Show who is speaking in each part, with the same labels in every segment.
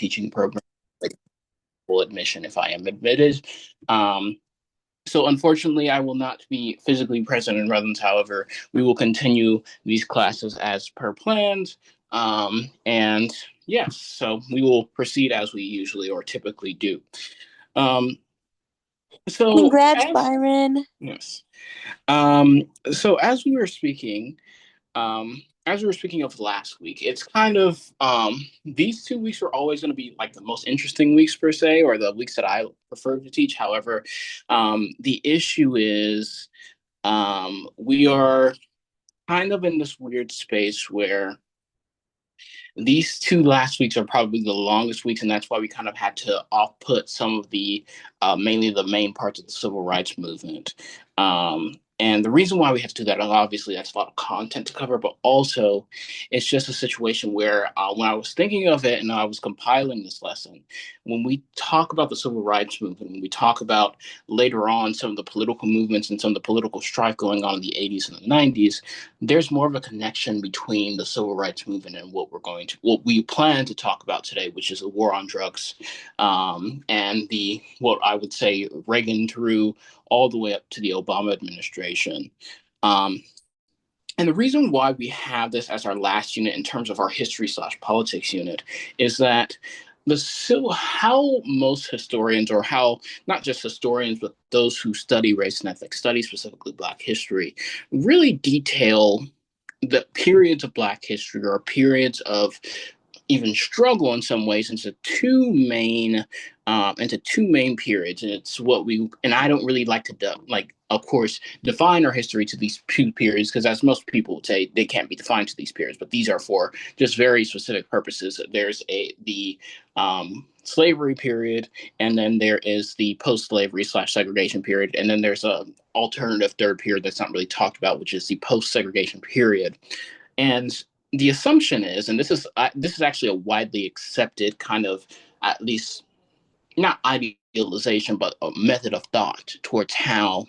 Speaker 1: teaching program, like full admission if I am admitted. Um, so unfortunately, I will not be physically present in Redlands. However, we will continue these classes as per planned. And yes, so we will proceed as we usually or typically do. Um, so
Speaker 2: Congrats,
Speaker 1: as
Speaker 2: Byron.
Speaker 1: yes, so as we were speaking of last week, it's kind of these 2 weeks are always going to be like the most interesting weeks per se, or the weeks that I prefer to teach. However, the issue is we are kind of in this weird space where these two last weeks are probably the longest weeks, and that's why we kind of had to off put some of the mainly the main parts of the civil rights movement. And the reason why we have to do that, obviously, that's a lot of content to cover, but also it's just a situation where when I was thinking of it and I was compiling this lesson, when we talk about the civil rights movement, when we talk about later on some of the political movements and some of the political strife going on in the 80s and the 90s, there's more of a connection between the civil rights movement and what we plan to talk about today, which is the war on drugs, and the what I would say Reagan through all the way up to the Obama administration. Um, and the reason why we have this as our last unit in terms of our history/politics unit is that how most historians, or how not just historians, but those who study race and ethnic studies, specifically Black history, really detail the periods of Black history or periods of even struggle in some ways into two main periods, and it's what we and I don't really like to of course define our history to these two periods, because as most people would say, they can't be defined to these periods, but these are for just very specific purposes. There's the slavery period, and then there is the post-slavery/segregation period, and then there's a alternative third period that's not really talked about, which is the post-segregation period. And the assumption is, and this is actually a widely accepted kind of, at least not idealization, but a method of thought towards how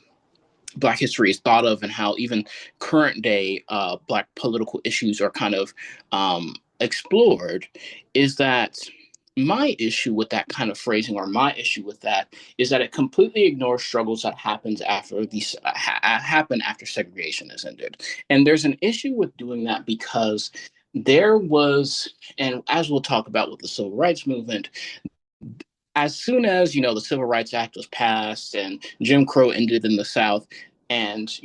Speaker 1: Black history is thought of, and how even current day Black political issues are kind of explored, is that my issue with that kind of phrasing, or my issue with that, is that it completely ignores struggles that happen after segregation has ended. And there's an issue with doing that because there was, and as we'll talk about with the civil rights movement, as soon as the Civil Rights Act was passed and Jim Crow ended in the South, and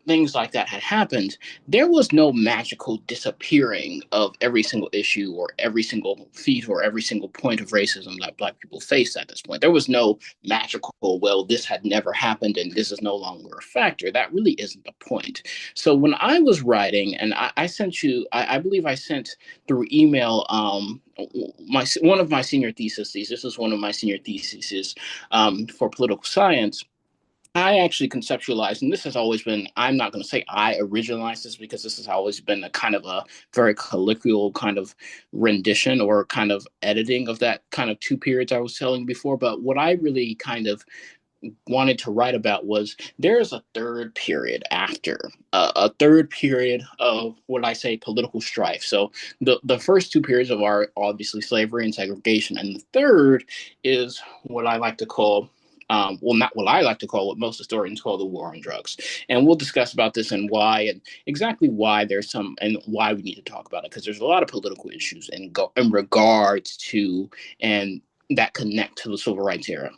Speaker 1: things like that had happened, there was no magical disappearing of every single issue or every single feat or every single point of racism that Black people faced at this point. There was no magical, well, this had never happened and this is no longer a factor. That really isn't the point. So when I was writing, and I sent you, I believe I sent through email one of my senior theses. This is one of my senior theses for political science. I actually conceptualized, and this has always been, I'm not going to say I originalized this, because this has always been a kind of a very colloquial kind of rendition or kind of editing of that kind of two periods I was telling before. But what I really kind of wanted to write about was there's a third period after, a third period of what I say political strife. So the first two periods of are obviously slavery and segregation, and the third is what I like to call, well, not what I like to call, what most historians call the war on drugs. And we'll discuss about this and why, and exactly why there's some, and why we need to talk about it, because there's a lot of political issues in regards to, and that connect to the civil rights era.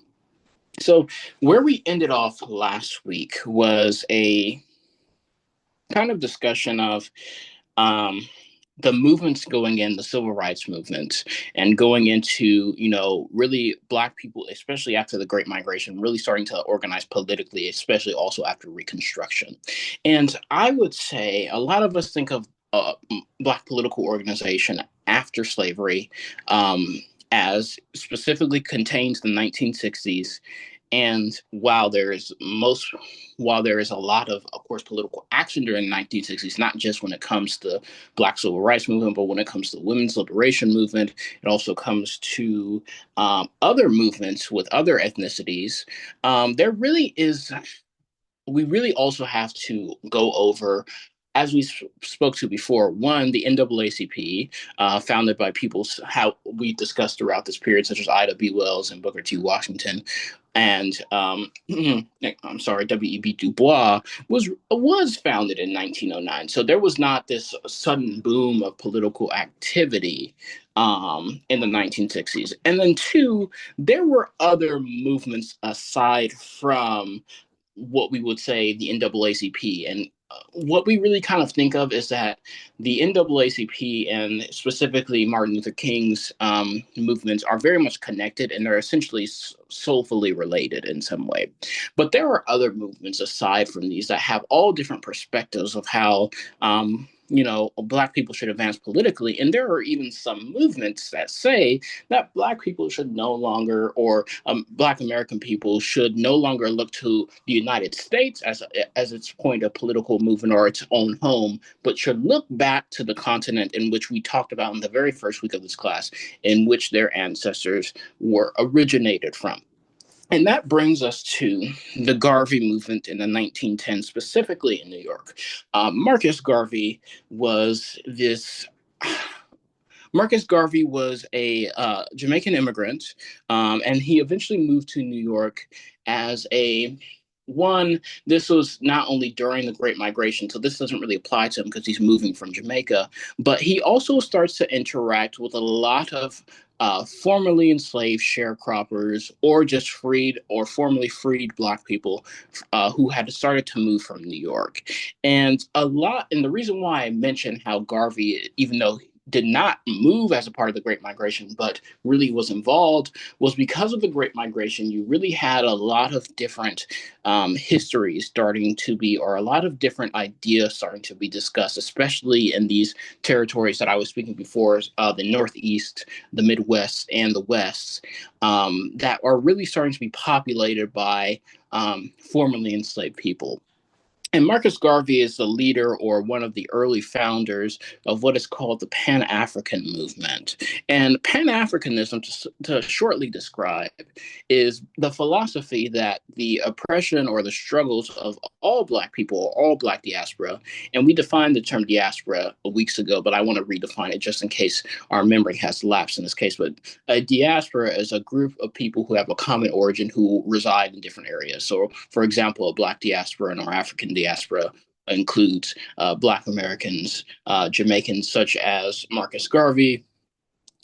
Speaker 1: So where we ended off last week was a kind of discussion of um, the movements going in, the civil rights movement, and going into, really Black people, especially after the Great Migration, really starting to organize politically, especially also after Reconstruction. And I would say a lot of us think of Black political organization after slavery as specifically contains the 1960s. And while there is a lot of course, political action during the 1960s, not just when it comes to Black civil rights movement, but when it comes to the women's liberation movement, it also comes to other movements with other ethnicities. There really is. We really also have to go over as we spoke to before, one, the NAACP, founded by people how we discussed throughout this period, such as Ida B. Wells and Booker T. Washington, and I'm sorry, W.E.B. Du Bois was founded in 1909. So there was not this sudden boom of political activity in the 1960s. And then two, there were other movements aside from what we would say the NAACP. And what we really kind of think of is that the NAACP and specifically Martin Luther King's movements are very much connected and they're essentially soulfully related in some way. But there are other movements aside from these that have all different perspectives of how Black people should advance politically. And there are even some movements that say that Black people should no longer, or Black American people should no longer look to the United States as its point of political movement or its own home, but should look back to the continent in which we talked about in the very first week of this class, in which their ancestors were originated from. And that brings us to the Garvey movement in the 1910s, specifically in New York. Marcus Garvey was this. Marcus Garvey was a Jamaican immigrant, and he eventually moved to New York as a one. This was not only during the Great Migration, so this doesn't really apply to him because he's moving from Jamaica, but he also starts to interact with a lot of formerly enslaved sharecroppers or just freed or formerly freed Black people who had started to move from New York. And the reason why I mentioned how Garvey, even though did not move as a part of the Great Migration, but really was involved, was because of the Great Migration, you really had a lot of different histories starting to be, or a lot of different ideas starting to be discussed, especially in these territories that I was speaking before, the Northeast, the Midwest, and the West, that are really starting to be populated by formerly enslaved people. And Marcus Garvey is the leader or one of the early founders of what is called the Pan African movement. And Pan Africanism, to shortly describe, is the philosophy that the oppression or the struggles of all Black people, all Black diaspora, and we defined the term diaspora weeks ago, but I want to redefine it just in case our memory has lapsed in this case. But a diaspora is a group of people who have a common origin who reside in different areas. So, for example, a Black diaspora and our African diaspora includes Black Americans, Jamaicans such as Marcus Garvey,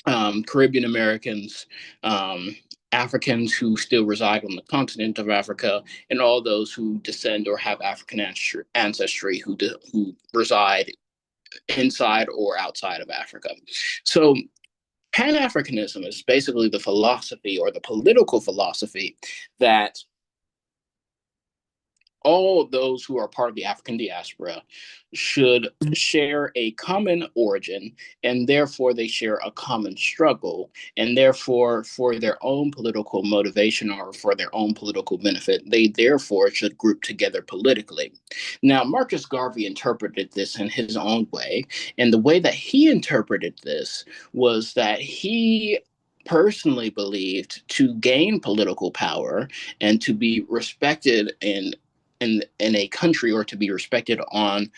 Speaker 1: Caribbean Americans, Africans who still reside on the continent of Africa, and all those who descend or have African ancestry who reside inside or outside of Africa. So Pan Africanism is basically the philosophy or the political philosophy that all of those who are part of the African diaspora should share a common origin, and therefore they share a common struggle, and therefore for their own political motivation or for their own political benefit, they therefore should group together politically. Now, Marcus Garvey interpreted this in his own way, and the way that he interpreted this was that he personally believed to gain political power and to be respected in a country or to be respected on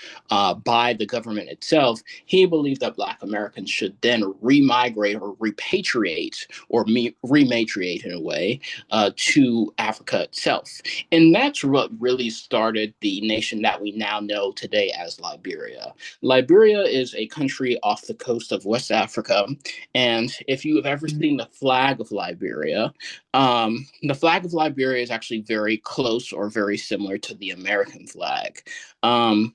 Speaker 1: by the government itself, he believed that Black Americans should then remigrate or repatriate or rematriate in a way to Africa itself. And that's what really started the nation that we now know today as Liberia. Liberia is a country off the coast of West Africa. And if you have ever seen the flag of Liberia, the flag of Liberia is actually very close or very similar to the American flag. And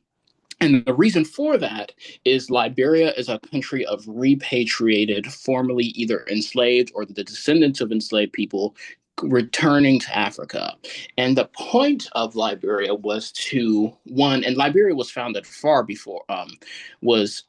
Speaker 1: the reason for that is Liberia is a country of repatriated, formerly either enslaved or the descendants of enslaved people returning to Africa. And the point of Liberia was to, one, and Liberia was founded far before, was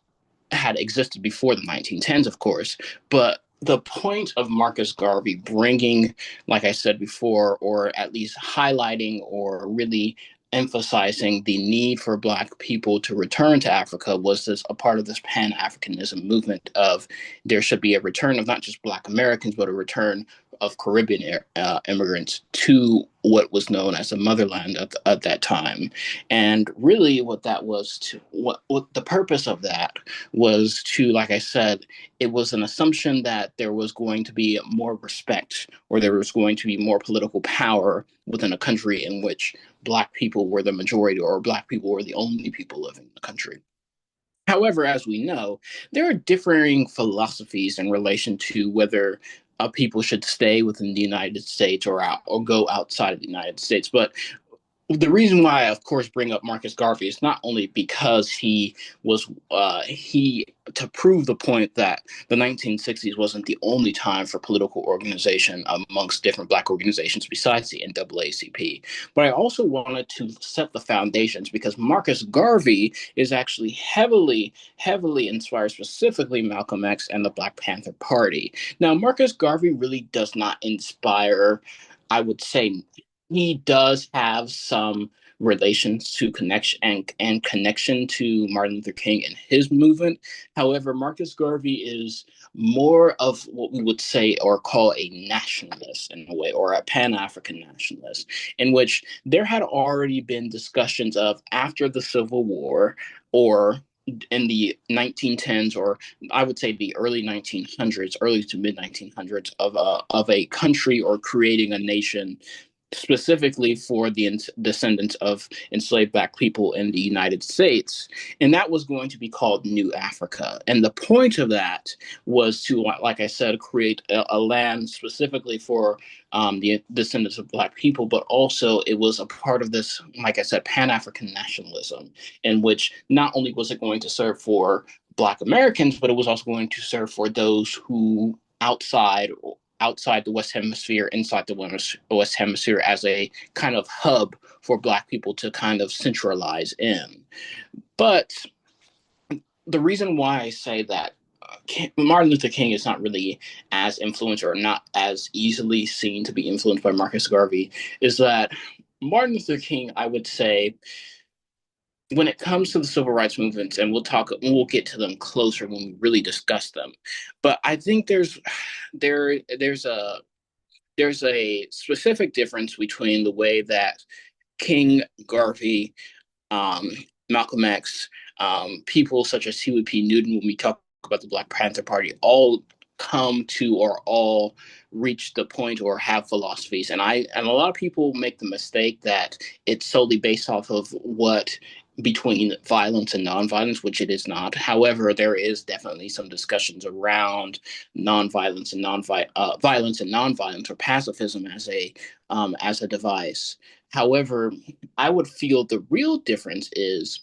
Speaker 1: had existed before the 1910s, of course, but the point of Marcus Garvey bringing, like I said before, or at least highlighting or really emphasizing the need for Black people to return to Africa was this a part of this Pan-Africanism movement of there should be a return of not just Black Americans, but a return of Caribbean immigrants to what was known as the motherland at that time. And really, what that was to what the purpose of that was to, like I said, it was an assumption that there was going to be more respect or there was going to be more political power within a country in which Black people were the majority or Black people were the only people living in the country. However, as we know, there are differing philosophies in relation to whether people should stay within the United States or go outside of the United States. But the reason why I, of course, bring up Marcus Garvey is not only because he to prove the point that the 1960s wasn't the only time for political organization amongst different Black organizations besides the NAACP, but I also wanted to set the foundations because Marcus Garvey is actually heavily inspired, specifically Malcolm X and the Black Panther Party. Now, Marcus Garvey really does not inspire, I would say, he does have some relations to and connection to Martin Luther King and his movement. However, Marcus Garvey is more of what we would say or call a nationalist in a way, or a Pan-African nationalist, in which there had already been discussions of after the Civil War or in the 1910s, or I would say the early 1900s, early to mid 1900s, of a country or creating a nation specifically for the descendants of enslaved Black people in the United States. And that was going to be called New Africa. And the point of that was to, like I said, create a land specifically for the descendants of Black people, but also it was a part of this, like I said, Pan-African nationalism, in which not only was it going to serve for Black Americans, but it was also going to serve for those who outside the West Hemisphere, inside the West Hemisphere as a kind of hub for Black people to kind of centralize in. But the reason why I say that Martin Luther King is not really as influential or not as easily seen to be influenced by Marcus Garvey is that Martin Luther King, I would say, when it comes to the civil rights movements, and we'll get to them closer when we really discuss them. But I think there's a specific difference between the way that King, Garvey, um, Malcolm X, people such as Huey P. Newton, when we talk about the Black Panther Party, all come to or all reach the point or have philosophies. And a lot of people make the mistake that it's solely based off of what between violence and nonviolence, which it is not. However, there is definitely some discussions around nonviolence and violence and nonviolence or pacifism as a device. However, I would feel the real difference is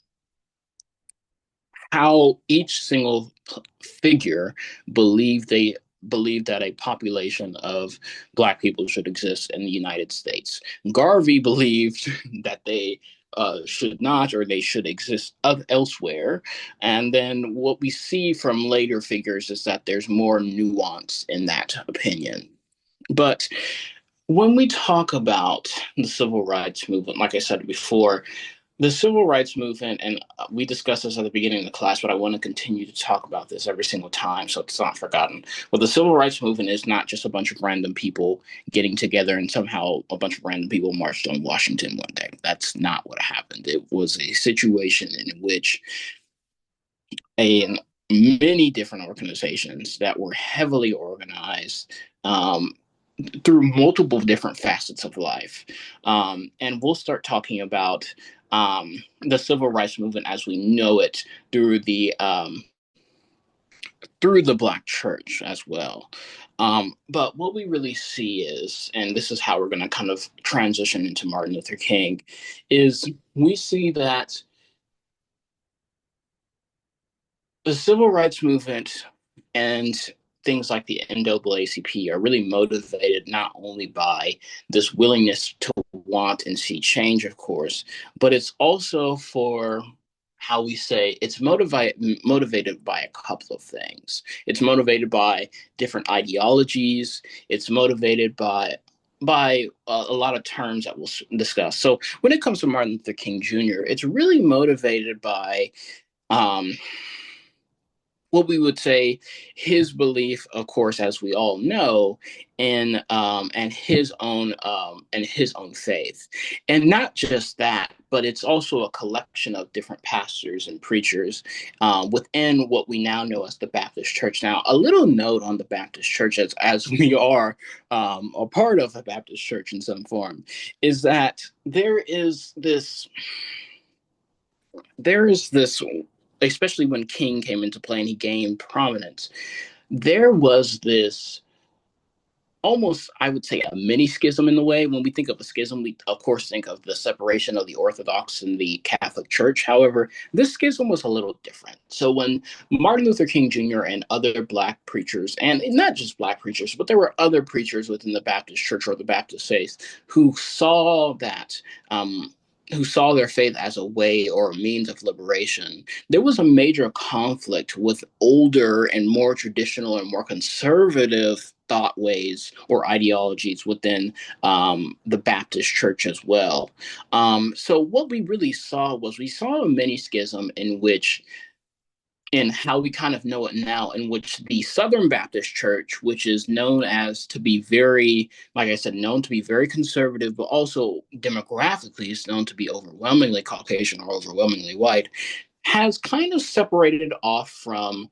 Speaker 1: how each single figure they believed that a population of Black people should exist in the United States. Garvey believed that they should not or they should exist elsewhere. And then what we see from later figures is that there's more nuance in that opinion. But when we talk about the civil rights movement, like I said before, the civil rights movement, and we discussed this at the beginning of the class, but I want to continue to talk about this every single time so it's not forgotten. Well, the civil rights movement is not just a bunch of random people getting together and somehow a bunch of random people marched on Washington one day. That's not what happened. It was a situation in which a many different organizations that were heavily organized through multiple different facets of life. And we'll start talking about the civil rights movement as we know it through the Black church as well. But what we really see is, and this is how we're going to kind of transition into Martin Luther King, is we see that the civil rights movement and things like the NAACP are really motivated not only by this willingness to want and see change, of course, but it's also for how we say it's motivated by a couple of things. It's motivated by different ideologies. It's motivated by a lot of terms that we'll discuss. So when it comes to Martin Luther King Jr., it's really motivated by um, what we would say his belief, of course, as we all know, in and his own faith, and not just that, but it's also a collection of different pastors and preachers within what we now know as the Baptist Church. Now, a little note on the Baptist Church, as we are a part of a Baptist Church in some form, is that there is this, especially when King came into play and he gained prominence, there was this almost, I would say, a mini schism in the way. When we think of a schism, we of course think of the separation of the Orthodox and the Catholic Church. However, this schism was a little different. So when Martin Luther King Jr. and other Black preachers, and not just Black preachers, but there were other preachers within the Baptist Church or the Baptist faith who saw that. Who saw their faith as a way or a means of liberation, there was a major conflict with older and more traditional and more conservative thought ways or ideologies within the Baptist Church as well. So what we really saw was we saw a mini schism in how we kind of know it now, in which the Southern Baptist Church, which is known as to be very, like I said, known to be very conservative, but also demographically is known to be overwhelmingly Caucasian or overwhelmingly white, has kind of separated off from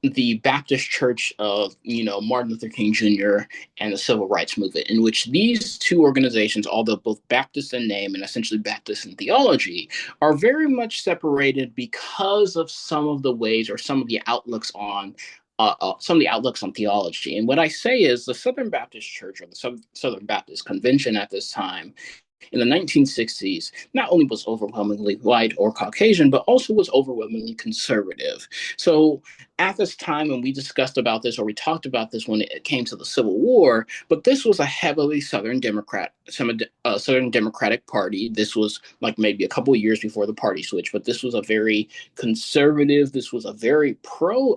Speaker 1: the Baptist Church of, Martin Luther King Jr. and the Civil Rights Movement, in which these two organizations, although both Baptist in name and essentially Baptist in theology, are very much separated because of some of the ways or some of the outlooks on theology. And what I say is the Southern Baptist Church or the Southern Baptist Convention at this time in the 1960s not only was overwhelmingly white or Caucasian, but also was overwhelmingly conservative. So at this time, and we discussed about this, or we talked about this when it came to the Civil War, but this was a heavily Southern Southern Democratic Party. This was like maybe a couple of years before the party switch, but this was a very conservative, this was a very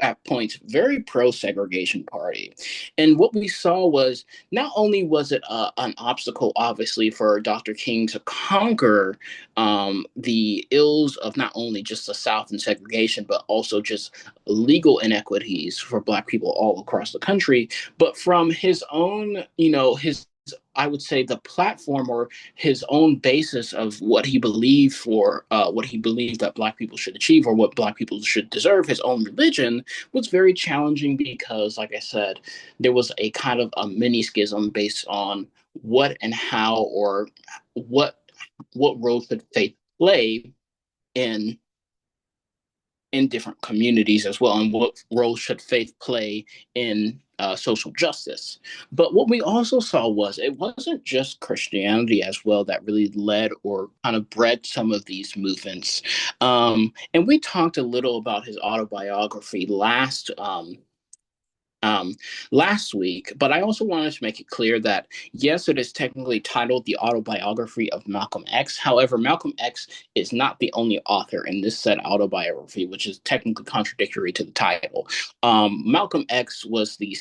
Speaker 1: at points, very pro segregation party. And what we saw was not only was it an obstacle, obviously, for Dr. King to conquer the ills of not only just the South and segregation, but also just legal inequities for Black people all across the country, but from his own, I would say the platform or his own basis of what he believed what he believed that Black people should achieve or what Black people should deserve, his own religion, was very challenging because, like I said, there was a kind of a mini schism based on what and how or what role should faith play in different communities as well, and what role should faith play in social justice. But what we also saw was it wasn't just Christianity as well that really led or kind of bred some of these movements. And we talked a little about his autobiography um, last week, but I also wanted to make it clear that yes, it is technically titled The Autobiography of Malcolm X. However, Malcolm X is not the only author in this said autobiography, which is technically contradictory to the title. Malcolm X was the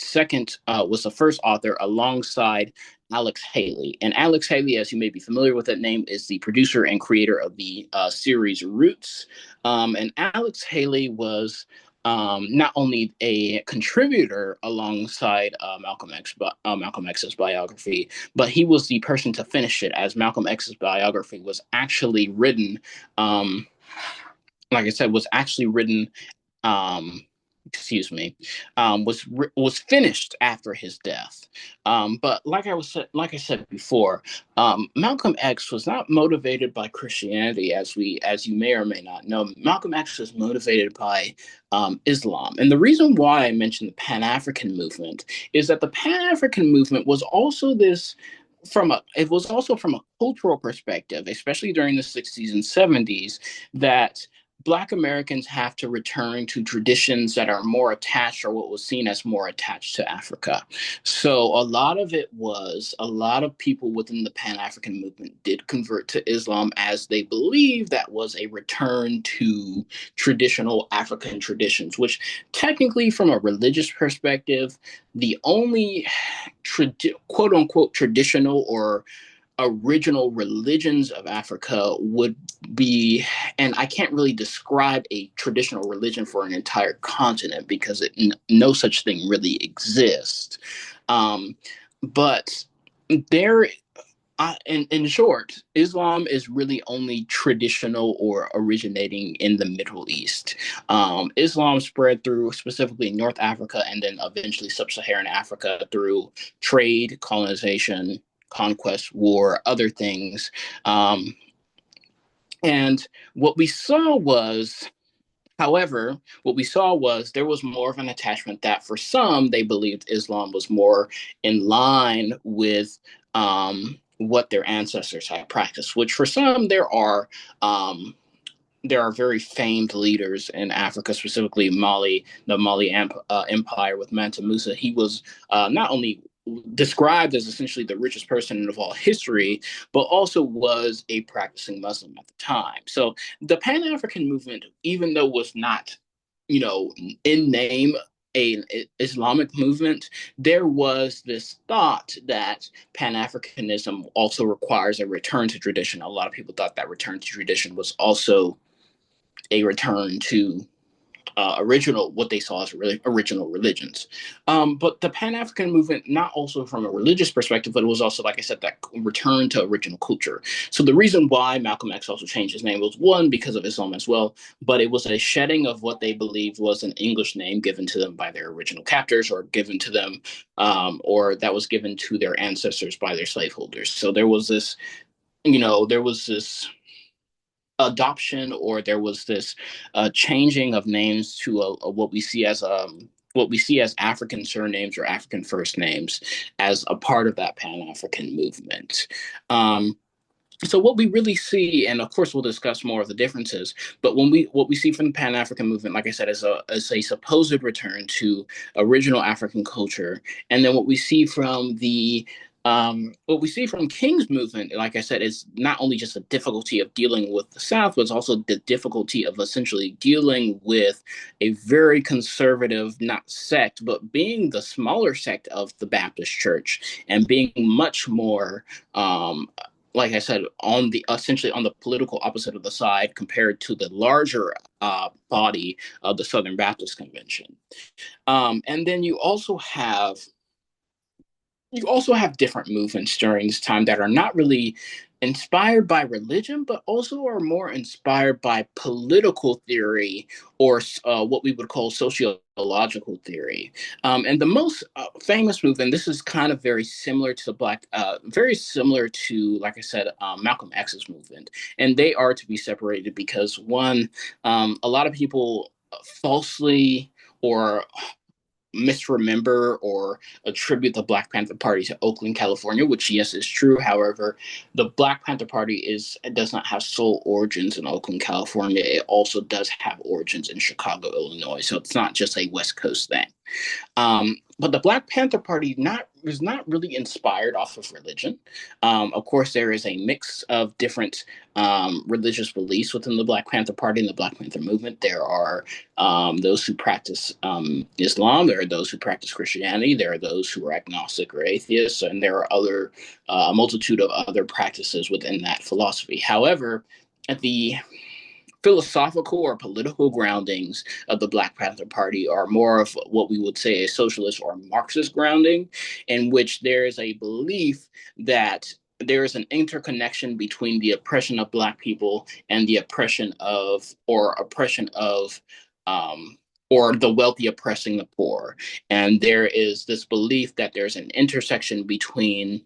Speaker 1: first author alongside Alex Haley. And Alex Haley, as you may be familiar with that name, is the producer and creator of the series Roots. And Alex Haley was not only a contributor alongside Malcolm X, but Malcolm X's biography, but he was the person to finish it, as Malcolm X's biography was actually written. Um, like I said, was actually written um, was finished after his death. But like I said before, Malcolm X was not motivated by Christianity, as you may or may not know. Malcolm X was motivated by Islam, and the reason why I mentioned the Pan African movement is that the Pan African movement was also this. It was also from a cultural perspective, especially during the 60s and 70s, that Black Americans have to return to traditions that are more attached or what was seen as more attached to Africa. So a lot of people within the Pan African movement did convert to Islam as they believed that was a return to traditional African traditions, which technically, from a religious perspective, the only quote unquote traditional or original religions of Africa would be, and I can't really describe a traditional religion for an entire continent because no such thing really exists. Um, but there in short, Islam is really only traditional or originating in the Middle East. Islam spread through specifically North Africa and then eventually sub-Saharan Africa through trade, colonization, conquest, war, other things. Um, and what we saw was However, what we saw was there was more of an attachment that for some, they believed Islam was more in line with what their ancestors had practiced, which for some, there are very famed leaders in Africa, specifically Mali, the Empire with Mansa Musa. He was not only described as essentially the richest person of all history, but also was a practicing Muslim at the time. So the Pan African movement, even though was not, in name a Islamic movement, there was this thought that Pan Africanism also requires a return to tradition. A lot of people thought that return to tradition was also a return to what they saw as original religions. But the Pan African movement, not also from a religious perspective, but it was also, like I said, that return to original culture. So the reason why Malcolm X also changed his name was one, because of Islam as well, but it was a shedding of what they believed was an English name given to them by their original captors or given to them, or that was given to their ancestors by their slaveholders. So there was this adoption, or there was this changing of names to what we see as African surnames or African first names as a part of that Pan African movement. Um, so what we really see, and of course we'll discuss more of the differences, but what we see from the Pan African movement, like I said, is a supposed return to original African culture, and then what we see from King's movement, like I said, is not only just a difficulty of dealing with the South, but it's also the difficulty of essentially dealing with a very conservative, not sect, but being the smaller sect of the Baptist Church and being much more like I said, on the essentially on the political opposite of the side compared to the larger body of the Southern Baptist Convention. And then you also have different movements during this time that are not really inspired by religion, but also are more inspired by political theory or what we would call sociological theory. And the most famous movement, this is kind of very similar to very similar to, like I said, Malcolm X's movement. And they are to be separated because one, a lot of people falsely or misremember or attribute the Black Panther Party to Oakland, California, which yes is true. However, the Black Panther Party does not have sole origins in Oakland, California. It also does have origins in Chicago, Illinois. So it's not just a West Coast thing. But the Black Panther Party was not really inspired off of religion. Of course, there is a mix of different religious beliefs within the Black Panther Party and the Black Panther movement. There are those who practice Islam. There are those who practice Christianity. There are those who are agnostic or atheists, and there are a multitude of other practices within that philosophy. However, at the philosophical or political groundings of the Black Panther Party are more of what we would say a socialist or Marxist grounding, in which there is a belief that there is an interconnection between the oppression of Black people and the oppression of or the wealthy oppressing the poor. And there is this belief that there's an intersection between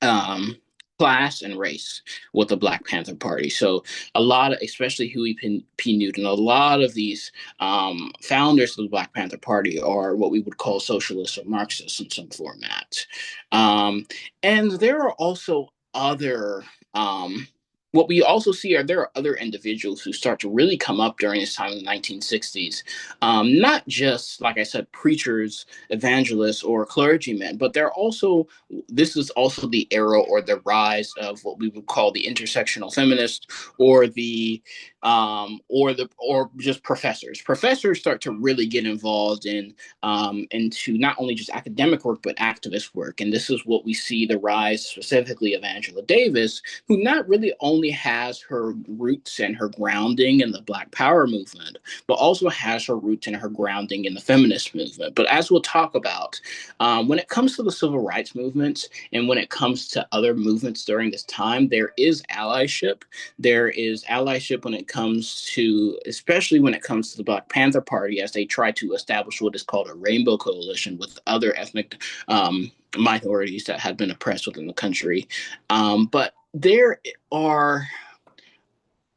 Speaker 1: um, class and race with the Black Panther Party. So a lot of, especially Huey P. Newton, a lot of these founders of the Black Panther Party are what we would call socialists or Marxists in some format. And there are also what we also see there are other individuals who start to really come up during this time in the 1960s. Not just, like I said, preachers, evangelists, or clergymen, but this is also the era or the rise of what we would call the intersectional feminist or the or just professors. Professors start to really get involved into not only just academic work but activist work, and this is what we see the rise specifically of Angela Davis, who not really only has her roots and her grounding in the Black Power movement, but also has her roots and her grounding in the feminist movement. But as we'll talk about, when it comes to the civil rights movement and when it comes to other movements during this time, there is allyship. There is allyship when it comes to, especially when it comes to the Black Panther Party, as they try to establish what is called a rainbow coalition with other ethnic minorities that had been oppressed within the country. But there are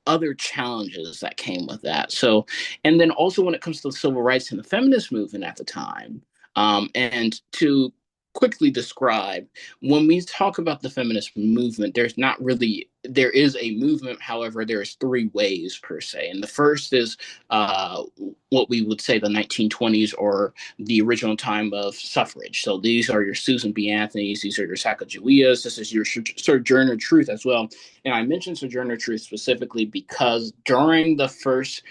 Speaker 1: other challenges that came with that. So, and then also when it comes to the civil rights and the feminist movement at the time, and to quickly describe, when we talk about the feminist movement, there's not really, there is a movement, however, there's three waves per se. And the first is what we would say the 1920s or the original time of suffrage. So these are your Susan B. Anthony's, these are your Sacagaweas, this is your Sojourner Truth as well. And I mentioned Sojourner Truth specifically because um, during the first,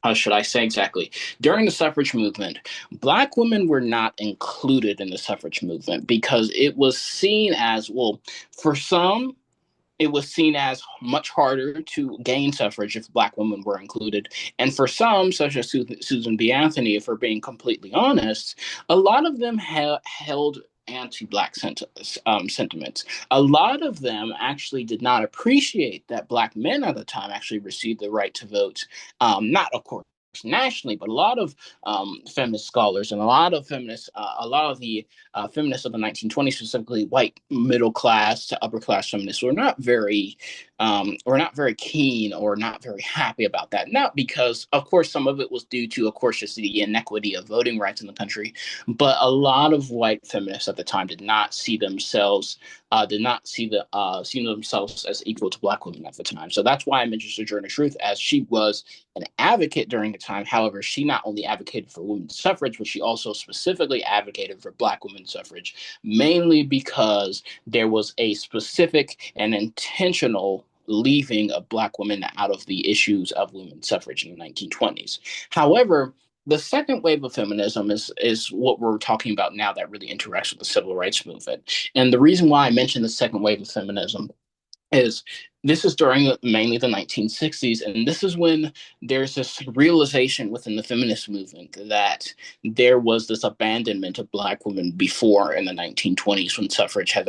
Speaker 1: how should I say exactly? During the suffrage movement, Black women were not included in the suffrage movement because it was seen as, well, for some, it was seen as much harder to gain suffrage if Black women were included. And for some, such as Susan B. Anthony, if we're being completely honest, a lot of them held anti-Black sentiments. A lot of them actually did not appreciate that Black men at the time actually received the right to vote. Not, of course, nationally, but a lot of feminist scholars and a lot of the feminists of the 1920s, specifically white middle class to upper class feminists, were not very keen or not very happy about that. Not because, of course, some of it was due to, of course, just the inequity of voting rights in the country, but a lot of white feminists at the time did not see themselves see themselves as equal to Black women at the time. So that's why I mentioned Sojourner Truth, as she was an advocate during the time. However, she not only advocated for women's suffrage, but she also specifically advocated for Black women's suffrage, mainly because there was a specific and intentional leaving of Black women out of the issues of women's suffrage in the 1920s. However, the second wave of feminism is what we're talking about now that really interacts with the civil rights movement. And the reason why I mentioned the second wave of feminism is this is during mainly the 1960s, and this is when there's this realization within the feminist movement that there was this abandonment of Black women before in the 1920s, when suffrage had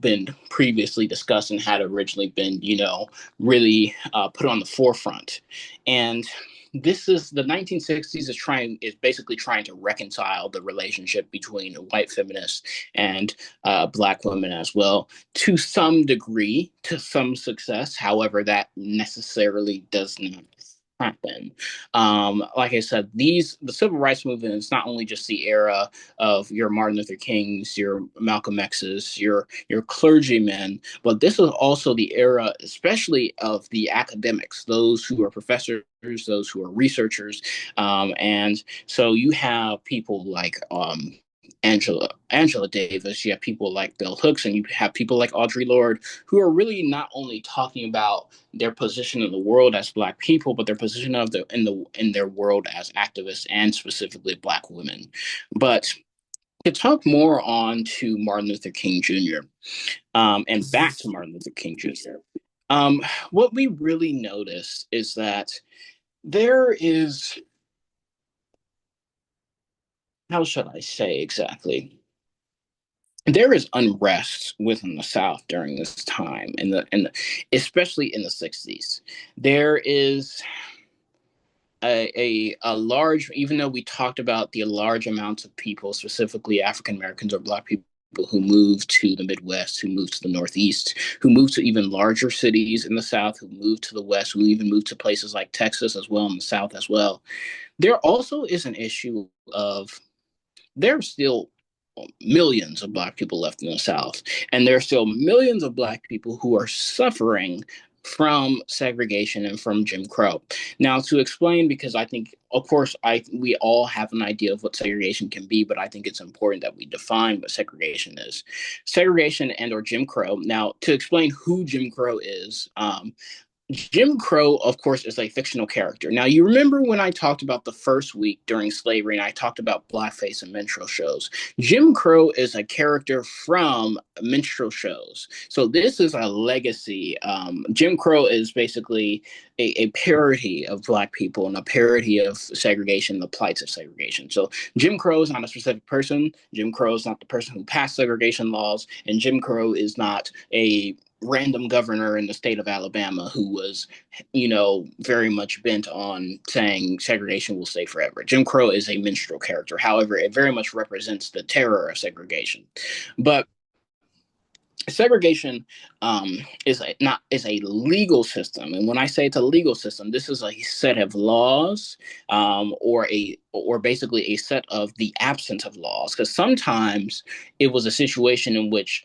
Speaker 1: been previously discussed and had originally been really put on the forefront. And this is the 1960s is basically trying to reconcile the relationship between white feminists and Black women as well, to some degree, to some success. However, that necessarily does not happen. Like I said, the civil rights movement is not only just the era of your Martin Luther Kings, your Malcolm X's, your clergymen, but this is also the era, especially of the academics, those who are professors, those who are researchers, and so you have people like Angela Davis, you have people like Bell Hooks, and you have people like Audre Lorde, who are really not only talking about their position in the world as Black people, but their position in their world as activists and specifically Black women. But to talk more on to Martin Luther King Jr. And back to Martin Luther King Jr. What we really notice is that there is, how should I say exactly? There is unrest within the South during this time, especially in the 60s. There is a large, even though we talked about the large amounts of people, specifically African Americans or Black people, who moved to the Midwest, who moved to the Northeast, who moved to even larger cities in the South, who moved to the West, who even moved to places like Texas as well, in the South as well. There also is an issue of, there are still millions of Black people left in the South, and there are still millions of Black people who are suffering from segregation and from Jim Crow. Now, to explain, because I think, of course, we all have an idea of what segregation can be, but I think it's important that we define what segregation is. Segregation and or Jim Crow. Now, to explain who Jim Crow is, Jim Crow, of course, is a fictional character. Now, you remember when I talked about the first week during slavery and I talked about blackface and minstrel shows? Jim Crow is a character from minstrel shows. So this is a legacy. Jim Crow is basically a parody of black people and a parody of segregation, the plights of segregation. So Jim Crow is not a specific person. Jim Crow is not the person who passed segregation laws. And Jim Crow is not a random governor in the state of Alabama who was, very much bent on saying segregation will stay forever. Jim Crow is a minstrel character. However, it very much represents the terror of segregation. But segregation is a legal system, and when I say it's a legal system, this is a set of laws, or basically a set of the absence of laws. Because sometimes it was a situation in which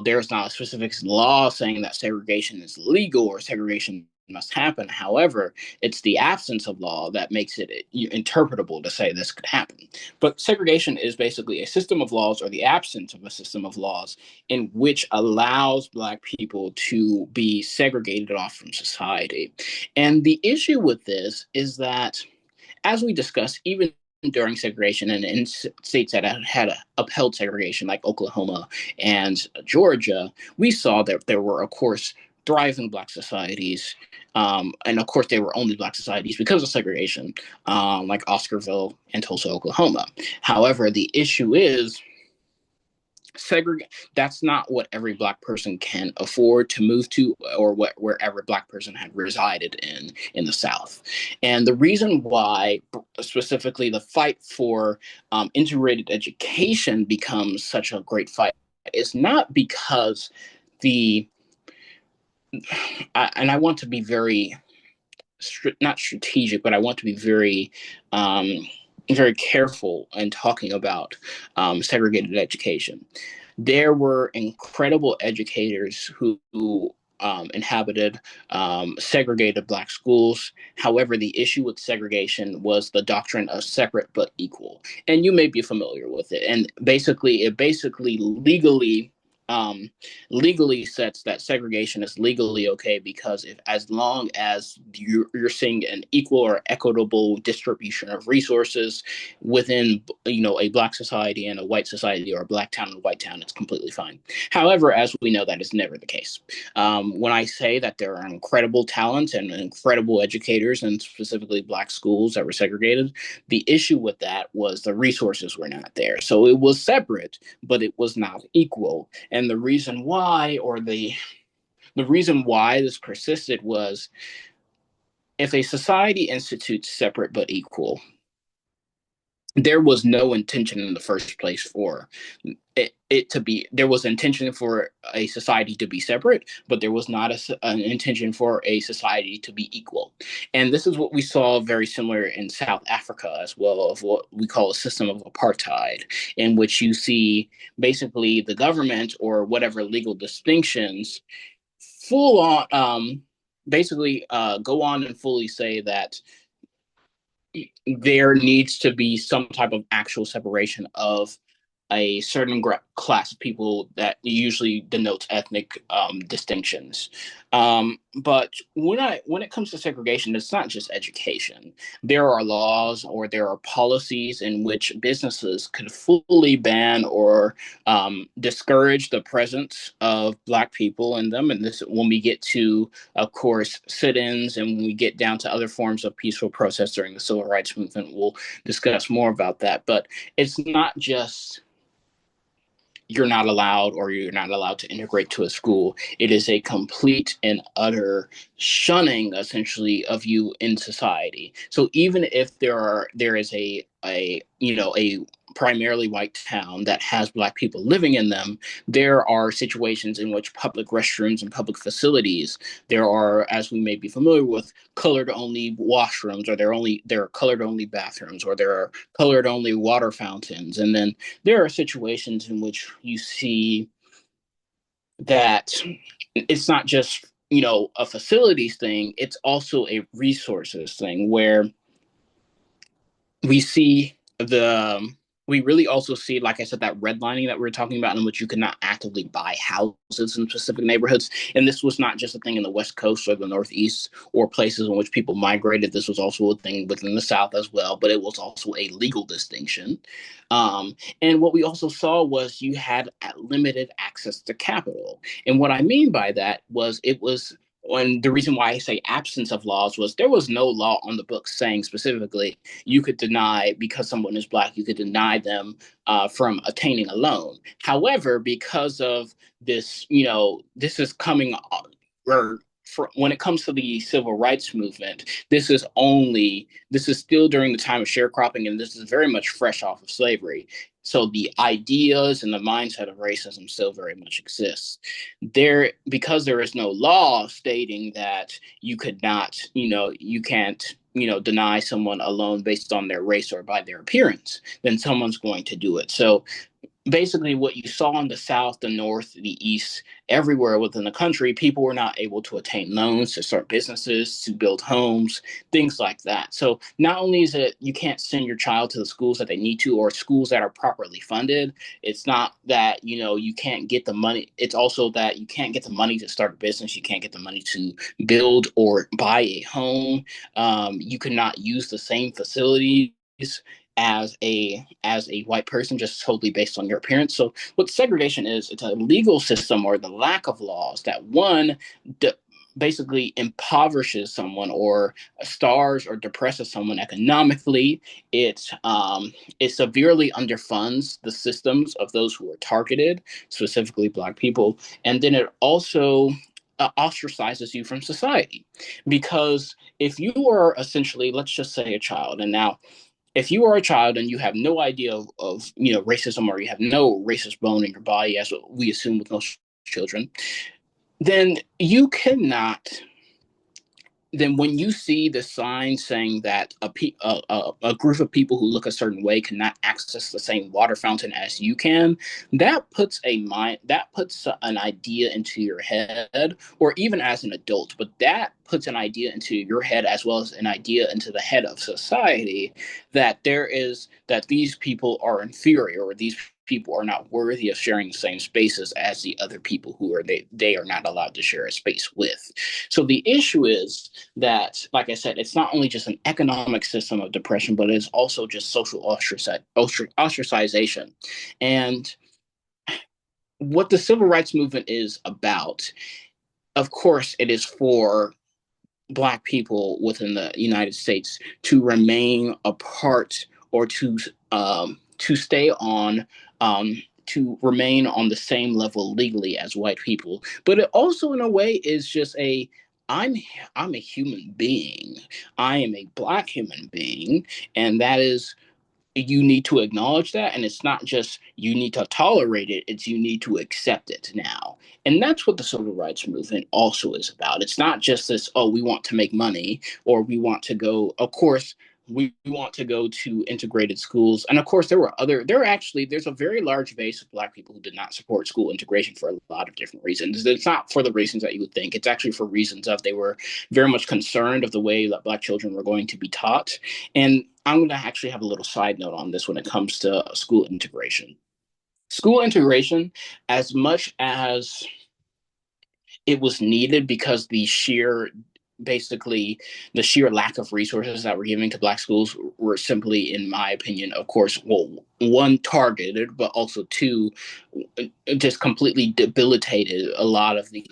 Speaker 1: there's not a specific law saying that segregation is legal or segregation must happen. However, it's the absence of law that makes it interpretable to say this could happen. But segregation is basically a system of laws or the absence of a system of laws in which allows Black people to be segregated off from society. And the issue with this is that, as we discussed, even during segregation and in states that had upheld segregation, like Oklahoma and Georgia, we saw that there were, of course, thriving Black societies. And of course, they were only Black societies because of segregation, like Oscarville and Tulsa, Oklahoma. However, the issue is that's not what every Black person can afford to move to, or wherever Black person had resided in the South. And the reason why specifically the fight for integrated education becomes such a great fight is not because and I want to be very not strategic, but I want to be very careful in talking about segregated education. There were incredible educators who inhabited segregated Black schools. However, the issue with segregation was the doctrine of separate but equal, and you may be familiar with it. And it basically legally sets that segregation is legally okay, because if, as long as you're seeing an equal or equitable distribution of resources within a Black society and a white society, or a Black town and a white town, it's completely fine. However, as we know, that is never the case. When I say that there are incredible talents and incredible educators, and specifically Black schools that were segregated, the issue with that was the resources were not there. So it was separate, but it was not equal. And the reason why, or the reason why this persisted, was if a society institutes separate but equal, there was no intention in the first place for it to be. There was intention for a society to be separate, but there was not an intention for a society to be equal. And this is what we saw very similar in South Africa as well, of what we call a system of apartheid, in which you see basically the government, or whatever legal distinctions, full on basically go on and fully say that there needs to be some type of actual separation of a certain class of people that usually denotes ethnic distinctions. But when it comes to segregation, it's not just education. There are laws, or there are policies in which businesses could fully ban or discourage the presence of Black people in them. And this, when we get to, of course, sit-ins, and when we get down to other forms of peaceful protest during the civil rights movement, we'll discuss more about that. But it's not just you're not allowed, or you're not allowed to integrate to a school. It is a complete and utter shunning, essentially, of you in society. So even if there is a primarily white town that has Black people living in them, there are situations in which public restrooms and public facilities, there are, as we may be familiar with, colored only washrooms, or there are colored only bathrooms, or there are colored only water fountains. And then there are situations in which you see that it's not just a facilities thing, it's also a resources thing where we see we really also see, like I said, that redlining that we were talking about, in which you could not actively buy houses in specific neighborhoods. And this was not just a thing in the West Coast or the Northeast or places in which people migrated. This was also a thing within the South as well, but it was also a legal distinction. And what we also saw was you had limited access to capital. And what I mean by that was it was and the reason why I say absence of laws was there was no law on the books saying specifically you could deny, because someone is black, you could deny them from attaining a loan. However, because of this, this is coming, or when it comes to the civil rights movement, this is still during the time of sharecropping, and this is very much fresh off of slavery. So the ideas and the mindset of racism still very much exists. Because there is no law stating that you could not, you can't, deny someone a loan based on their race or by their appearance, then someone's going to do it. So basically what you saw in the South, the North, the East, everywhere within the country, people were not able to attain loans to start businesses, to build homes, things like that. So not only is it you can't send your child to the schools that they need to, or schools that are properly funded, it's not that, you can't get the money. It's also that you can't get the money to start a business. You can't get the money to build or buy a home. You cannot use the same facilities as a white person, just totally based on your appearance. So what segregation is, it's a legal system, or the lack of laws, that one basically impoverishes someone, or stars or depresses someone economically. It severely underfunds the systems of those who are targeted, specifically black people. And then it also ostracizes you from society, because if you are essentially, let's just say, a child, and now if you are a child and you have no idea of racism, or you have no racist bone in your body, as we assume with most children, then you cannot. Then when you see the sign saying that a group of people who look a certain way cannot access the same water fountain as you can, that puts an idea into your head, or even as an adult, but that puts an idea into your head as well as an idea into the head of society, that these people are inferior, or these people are not worthy of sharing the same spaces as the other people who they are not allowed to share a space with. So the issue is that, like I said, it's not only just an economic system of depression, but it's also just social ostracization. And what the civil rights movement is about, of course, it is for black people within the United States to remain apart, or to stay on to remain on the same level legally as white people. But it also, in a way, is just I'm I'm a human being. I am a black human being, and that is, you need to acknowledge that, and it's not just you need to tolerate it, it's you need to accept it now. And that's what the civil rights movement also is about. It's not just this, oh, we want to make money, or we want to go, of course, we want to go to integrated schools. And of course there's a very large base of black people who did not support school integration for a lot of different reasons. It's not for the reasons that you would think. It's actually for reasons of they were very much concerned of the way that black children were going to be taught. And I'm going to actually have a little side note on this when it comes to school integration. School integration, as much as it was needed, because basically the sheer lack of resources that were given to black schools were simply, in my opinion, of course, well, one, targeted, but also two, just completely debilitated a lot of the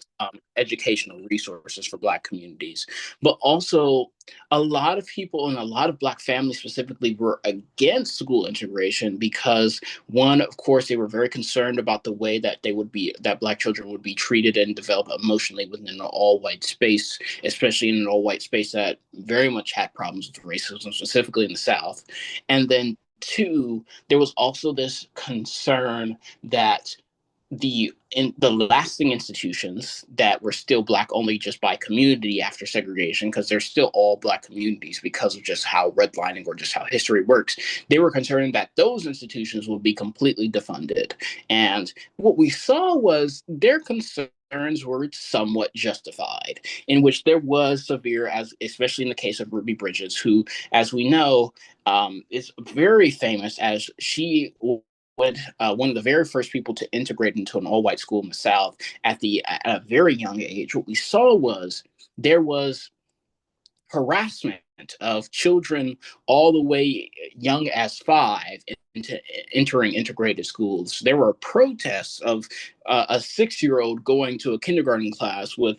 Speaker 1: educational resources for black communities. But also, a lot of people and a lot of black families specifically were against school integration because, one, of course, they were very concerned about the way that that black children would be treated and develop emotionally within an all-white space, especially in an all-white space that very much had problems with racism, specifically in the South. And then two, there was also this concern that the lasting institutions that were still black only just by community after segregation, because they're still all black communities because of just how redlining or just how history works, they were concerned that those institutions would be completely defunded. And what we saw was their concern concerns were somewhat justified, in which there was severe, as especially in the case of Ruby Bridges, who, as we know, is very famous as she one of the very first people to integrate into an all-white school in the South at a very young age. What we saw was there was harassment of children all the way young as 5 into entering integrated schools. There were protests of a 6-year-old going to a kindergarten class with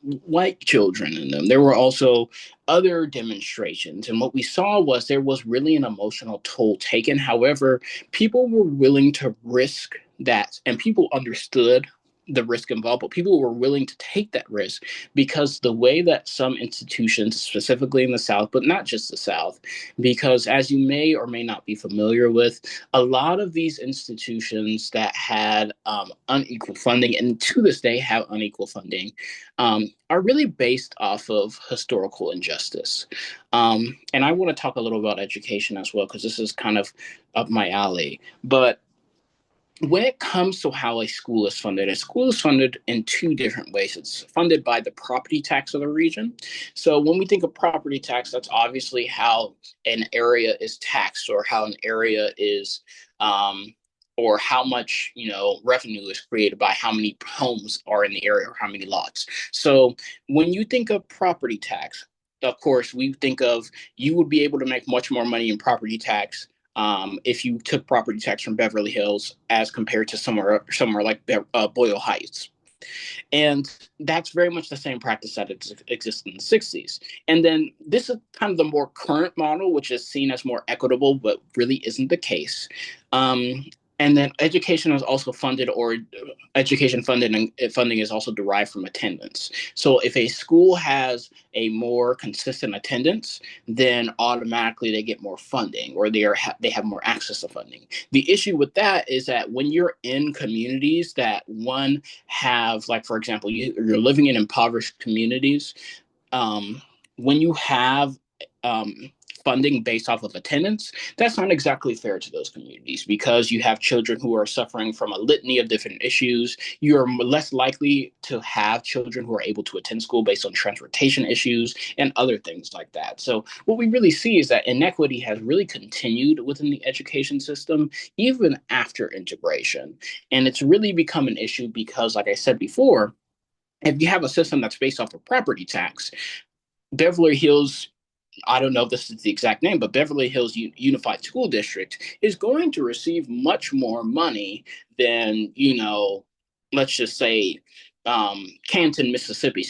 Speaker 1: white children in them. There were also other demonstrations, and what we saw was there was really an emotional toll taken. However, people were willing to risk that, and people understood the risk involved, but people were willing to take that risk because the way that some institutions, specifically in the South, but not just the South, because as you may or may not be familiar with, a lot of these institutions that had unequal funding, and to this day have unequal funding, are really based off of historical injustice. And I want to talk a little about education as well, because this is kind of up my alley. But when it comes to how a school is funded in two different ways. It's funded by the property tax of the region. So when we think of property tax, that's obviously how an area is taxed, or how an area is, or how much revenue is created by how many homes are in the area or how many lots. So when you think of property tax, of course, we think of you would be able to make much more money in property tax if you took property tax from Beverly Hills as compared to somewhere like Boyle Heights. And that's very much the same practice that existed in the 60s. And then this is kind of the more current model, which is seen as more equitable, but really isn't the case. And then education is also funded, or education funding is also derived from attendance. So if a school has a more consistent attendance, then automatically they get more funding, or they have more access to funding. The issue with that is that when you're in communities that one have, like for example, you're living in impoverished communities, when you have funding based off of attendance, that's not exactly fair to those communities, because you have children who are suffering from a litany of different issues. You're less likely to have children who are able to attend school based on transportation issues and other things like that. So what we really see is that inequity has really continued within the education system, even after integration. And it's really become an issue because, like I said before, if you have a system that's based off of property tax, Beverly Hills, I don't know if this is the exact name, but Beverly Hills Unified School District is going to receive much more money than, let's just say, Canton, Mississippi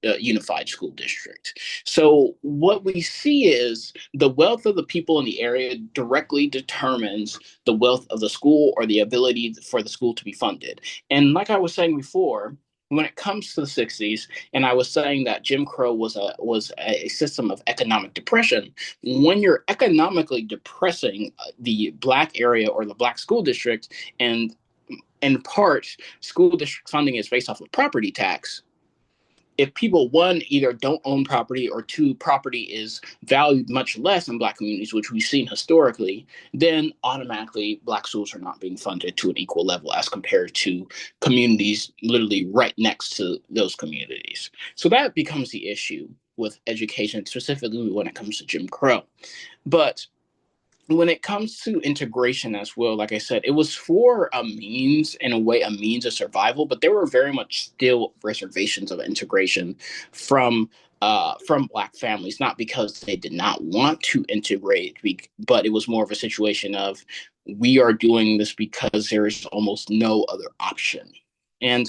Speaker 1: Unified School District. So what we see is the wealth of the people in the area directly determines the wealth of the school, or the ability for the school to be funded. And like I was saying before, when it comes to the 60s, and I was saying that Jim Crow was a system of economic depression, when you're economically depressing the black area or the black school district, and in part, school district funding is based off of property tax. If people, one, either don't own property, or two, property is valued much less in black communities, which we've seen historically, then automatically black schools are not being funded to an equal level as compared to communities literally right next to those communities. So that becomes the issue with education, specifically when it comes to Jim Crow. But when it comes to integration as well, like I said, it was for a means, in a way, a means of survival, but there were very much still reservations of integration from black families, not because they did not want to integrate, but it was more of a situation of, we are doing this because there is almost no other option. And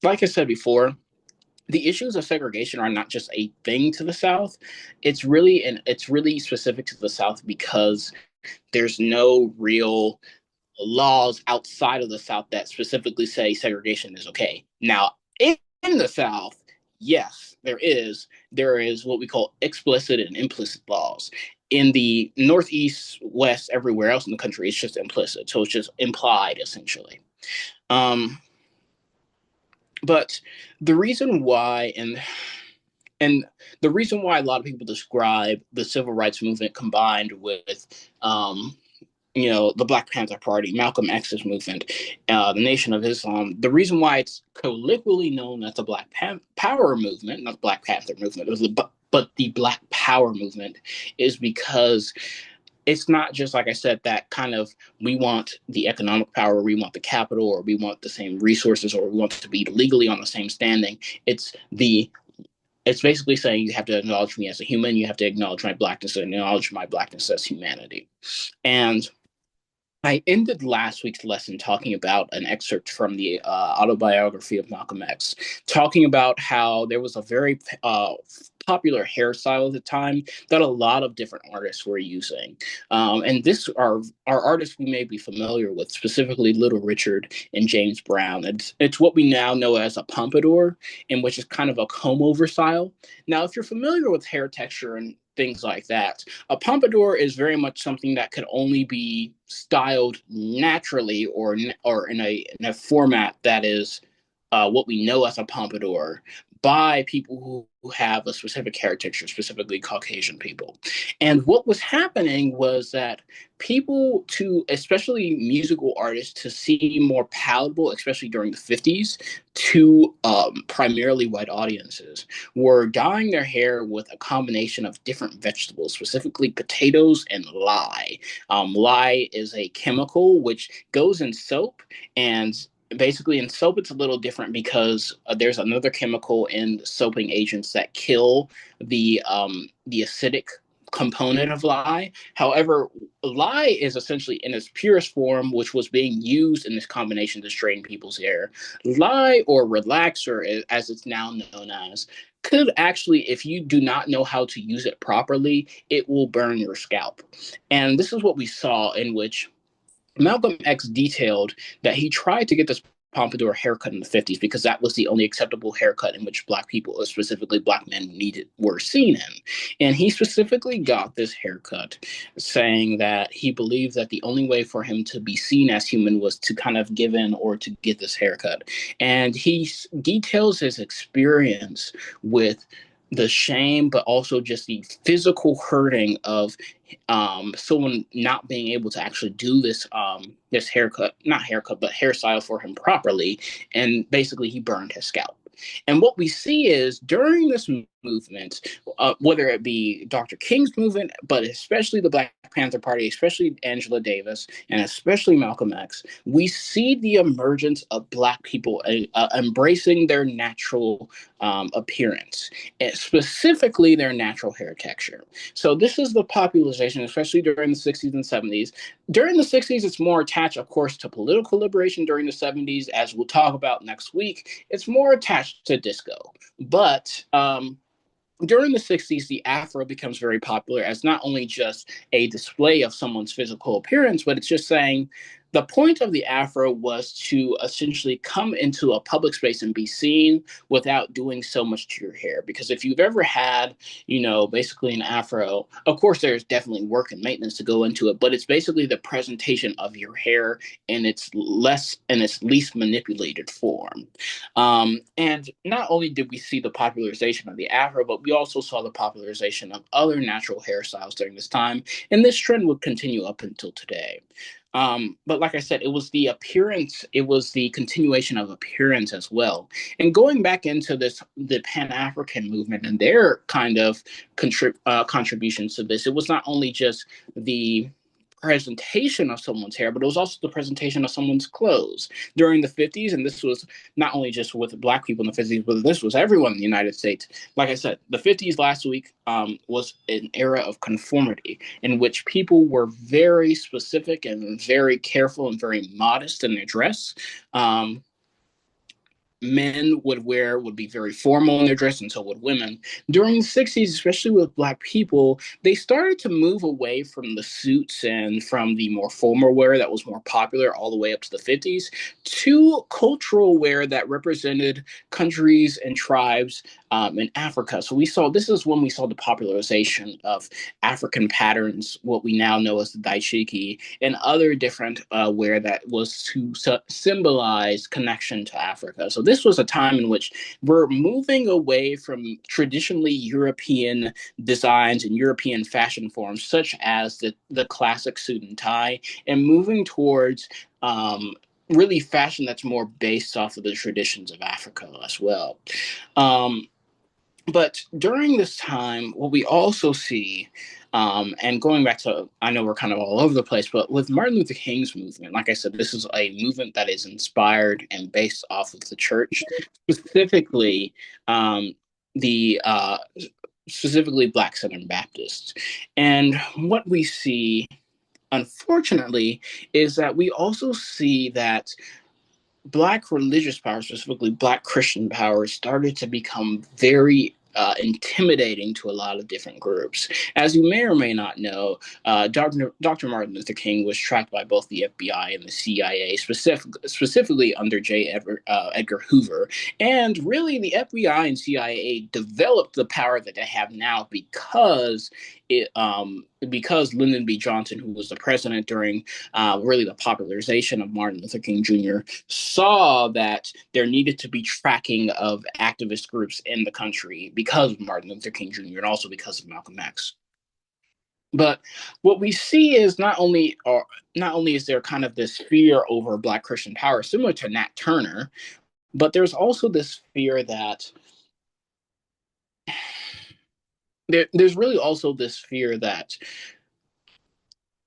Speaker 1: like I said before, the issues of segregation are not just a thing to the South. It's really specific to the South because there's no real laws outside of the South that specifically say segregation is okay. Now, in the South, yes, there is. There is what we call explicit and implicit laws. In the Northeast, West, everywhere else in the country, it's just implicit. So it's just implied, essentially. Um, but the reason why, and the reason why a lot of people describe the civil rights movement combined with the Black Panther Party, Malcolm X's movement, the Nation of Islam. The reason why it's colloquially known as the Power movement, not the Black Panther movement, but the Black Power movement, is because it's not just, like I said, that kind of we want the economic power, we want the capital, or we want the same resources, or we want to be legally on the same standing. It's basically saying you have to acknowledge me as a human, you have to acknowledge my blackness, and acknowledge my blackness as humanity. And I ended last week's lesson talking about an excerpt from the autobiography of Malcolm X, talking about how there was a very popular hairstyle at the time that a lot of different artists were using. And this are artists we may be familiar with, specifically Little Richard and James Brown. It's what we now know as a pompadour, in which is kind of a comb over style. Now, if you're familiar with hair texture and things like that, a pompadour is very much something that could only be styled naturally or in a format that is what we know as a pompadour by people who have a specific hair texture, specifically Caucasian people. And what was happening was that people, to especially musical artists, to seem more palatable, especially during the 50s, to primarily white audiences, were dyeing their hair with a combination of different vegetables, specifically potatoes and lye. Lye is a chemical which goes in soap, and basically in soap it's a little different because there's another chemical in soaping agents that kill the acidic component of lye. However, lye is essentially in its purest form, which was being used in this combination to straighten people's hair. Lye, or relaxer as it's now known as, could actually, if you do not know how to use it properly, it will burn your scalp. And this is what we saw, in which Malcolm X detailed that he tried to get this pompadour haircut in the 50s because that was the only acceptable haircut in which black people, specifically black men, were seen in. And he specifically got this haircut, saying that he believed that the only way for him to be seen as human was to kind of give in or to get this haircut. And he details his experience with the shame, but also just the physical hurting of someone not being able to actually do this haircut, not haircut, but hairstyle for him properly, and basically he burned his scalp. And what we see is during this movement, whether it be Dr. King's movement, but especially the Black Panther Party, especially Angela Davis, and especially Malcolm X, we see the emergence of Black people embracing their natural appearance, specifically their natural hair texture. So this is the popularization, especially during the 60s and 70s. During the 60s, it's more attached, of course, to political liberation. During the 70s, as we'll talk about next week, it's more attached to disco. But during the 60s, the afro becomes very popular as not only just a display of someone's physical appearance, but it's just saying the point of the afro was to essentially come into a public space and be seen without doing so much to your hair. Because if you've ever had, basically an afro, of course, there's definitely work and maintenance to go into it, but it's basically the presentation of your hair in its least manipulated form. And not only did we see the popularization of the afro, but we also saw the popularization of other natural hairstyles during this time. And this trend would continue up until today. But like I said, it was the appearance, it was the continuation of appearance as well. And going back into the Pan-African movement and their kind of contributions to this, it was not only just the presentation of someone's hair, but it was also the presentation of someone's clothes during the 50s. And this was not only just with black people in the 50s, but this was everyone in the United States. Like I said, the 50s last week was an era of conformity in which people were very specific and very careful and very modest in their dress. Men would be very formal in their dress, and so would women. During the 60s, especially with black people, they started to move away from the suits and from the more formal wear that was more popular all the way up to the 50s to cultural wear that represented countries and tribes in Africa. So we saw this is when we saw the popularization of African patterns, what we now know as the daishiki, and other different wear that was to symbolize connection to Africa. So this was a time in which we're moving away from traditionally European designs and European fashion forms, such as the classic suit and tie, and moving towards really fashion that's more based off of the traditions of Africa as well. Um, but during this time, what we also see, and going back to, I know we're kind of all over the place, but with Martin Luther King's movement, like I said, this is a movement that is inspired and based off of the church, specifically um, the specifically Black Southern Baptists. And what we see, unfortunately, is that we also see that Black religious power, specifically Black Christian power, started to become very intimidating to a lot of different groups. As you may or may not know, Dr. Martin Luther King was tracked by both the FBI and the CIA, specifically under Edgar Hoover. And really, the FBI and CIA developed the power that they have now because Lyndon B. Johnson, who was the president during really the popularization of Martin Luther King Jr., saw that there needed to be tracking of activist groups in the country because of Martin Luther King Jr. and also because of Malcolm X. But what we see is not only is there kind of this fear over Black Christian power, similar to Nat Turner, but there's also this fear that there's really also this fear that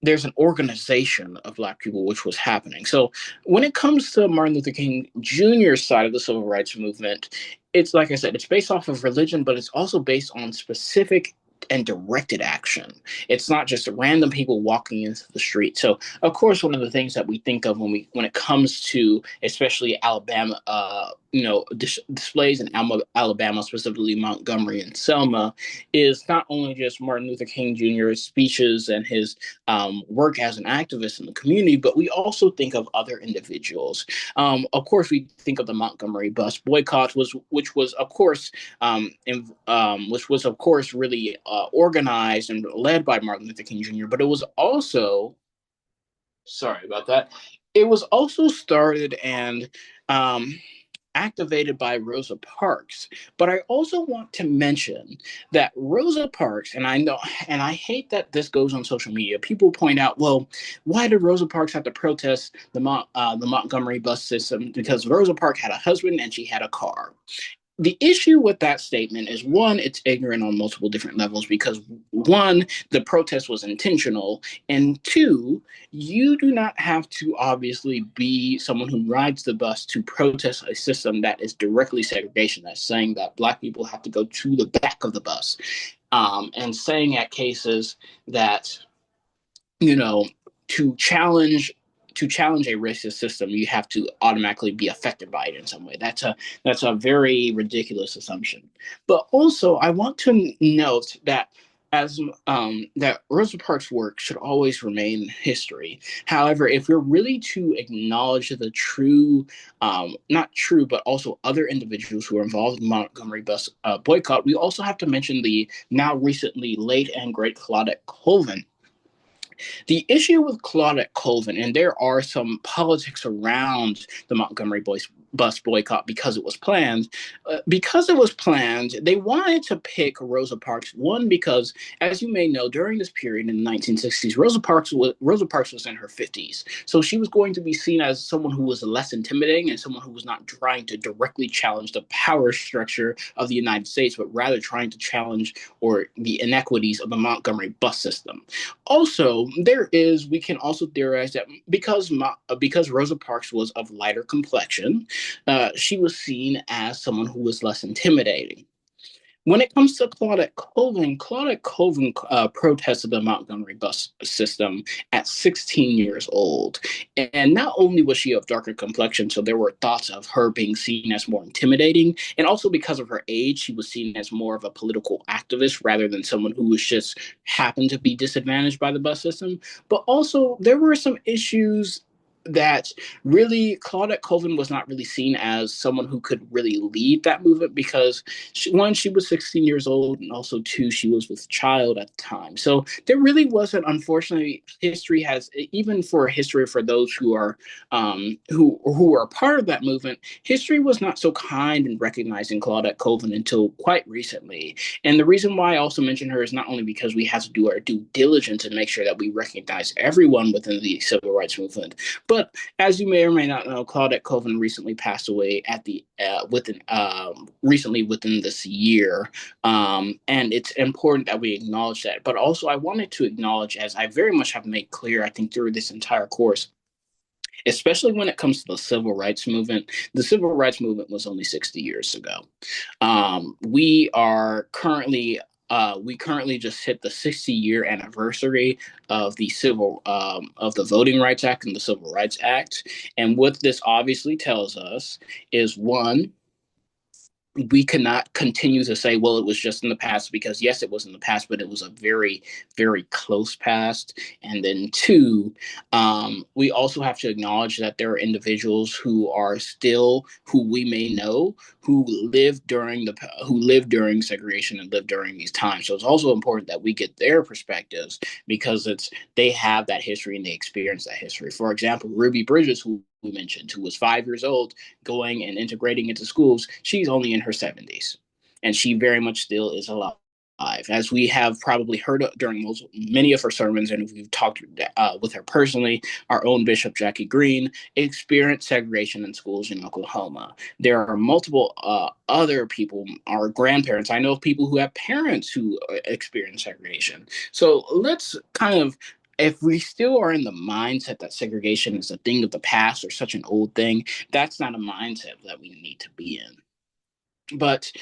Speaker 1: there's an organization of Black people which was happening. So when it comes to Martin Luther King Jr.'s side of the civil rights movement, it's like I said, it's based off of religion, but it's also based on specific and directed action. It's not just random people walking into the street. So, of course, one of the things that we think of when it comes to especially Alabama, displays in Alabama, specifically Montgomery and Selma, is not only just Martin Luther King Jr.'s speeches and his work as an activist in the community, but we also think of other individuals. Of course, we think of the Montgomery bus boycott, which was of course really organized and led by Martin Luther King Jr. But it was also, sorry about that, it was also started and activated by Rosa Parks. But I also want to mention that Rosa Parks, and I know, and I hate that this goes on social media. People point out, well, why did Rosa Parks have to protest the Montgomery bus system? Because Rosa Parks had a husband and she had a car. The issue with that statement is, one, it's ignorant on multiple different levels because, one, the protest was intentional, and two, you do not have to obviously be someone who rides the bus to protest a system that is directly segregation, that's saying that Black people have to go to the back of the bus, and saying at cases that, you know, to challenge a racist system, you have to automatically be affected by it in some way. That's a very ridiculous assumption. But also, I want to note that as that Rosa Parks' work should always remain history. However, if we're really to acknowledge the true, not true, but also other individuals who are involved in the Montgomery bus boycott, we also have to mention the now recently late and great Claudette Colvin. The issue with Claudette Colvin, and there are some politics around the Montgomery bus boycott because it was planned. They wanted to pick Rosa Parks. One, because, as you may know, during this period in the 1960s, Rosa Parks was in her 50s. So she was going to be seen as someone who was less intimidating and someone who was not trying to directly challenge the power structure of the United States, but rather trying to challenge or the inequities of the Montgomery bus system. Also, we can also theorize that because Rosa Parks was of lighter complexion, she was seen as someone who was less intimidating. When it comes to Claudette Colvin protested the Montgomery bus system at 16 years old. And not only was she of darker complexion, so there were thoughts of her being seen as more intimidating, and also because of her age, she was seen as more of a political activist rather than someone who was just happened to be disadvantaged by the bus system. But also, there were some issues that really Claudette Colvin was not really seen as someone who could really lead that movement because one, she was 16 years old, and also two, she was with child at the time. So there really wasn't, unfortunately, history has, even for history for those who are who are part of that movement, history was not so kind in recognizing Claudette Colvin until quite recently. And the reason why I also mention her is not only because we have to do our due diligence and make sure that we recognize everyone within the civil rights movement, but as you may or may not know, Claudette Colvin recently passed away at the within recently within this year, and it's important that we acknowledge that. But also, I wanted to acknowledge, as I very much have made clear, I think through this entire course, especially when it comes to the civil rights movement. The civil rights movement was only 60 years ago. We currently just hit the 60-year anniversary of the Voting Rights Act and the Civil Rights Act. And what this obviously tells us is, one, we cannot continue to say, well, it was just in the past, because yes, it was in the past, but it was a very, very close past. And then two, we also have to acknowledge that there are individuals who we may know, who lived during segregation and lived during these times. So it's also important that we get their perspectives, because they have that history and they experience that history. For example, Ruby Bridges, who we mentioned, who was 5 years old, going and integrating into schools, she's only in her 70s, and she very much still is alive. As we have probably heard during many of her sermons, and we've talked with her personally, our own Bishop Jackie Green experienced segregation in schools in Oklahoma. There are multiple other people, our grandparents. I know of people who have parents who experience segregation. So let's kind of, if we still are in the mindset that segregation is a thing of the past or such an old thing, that's not a mindset that we need to be in. But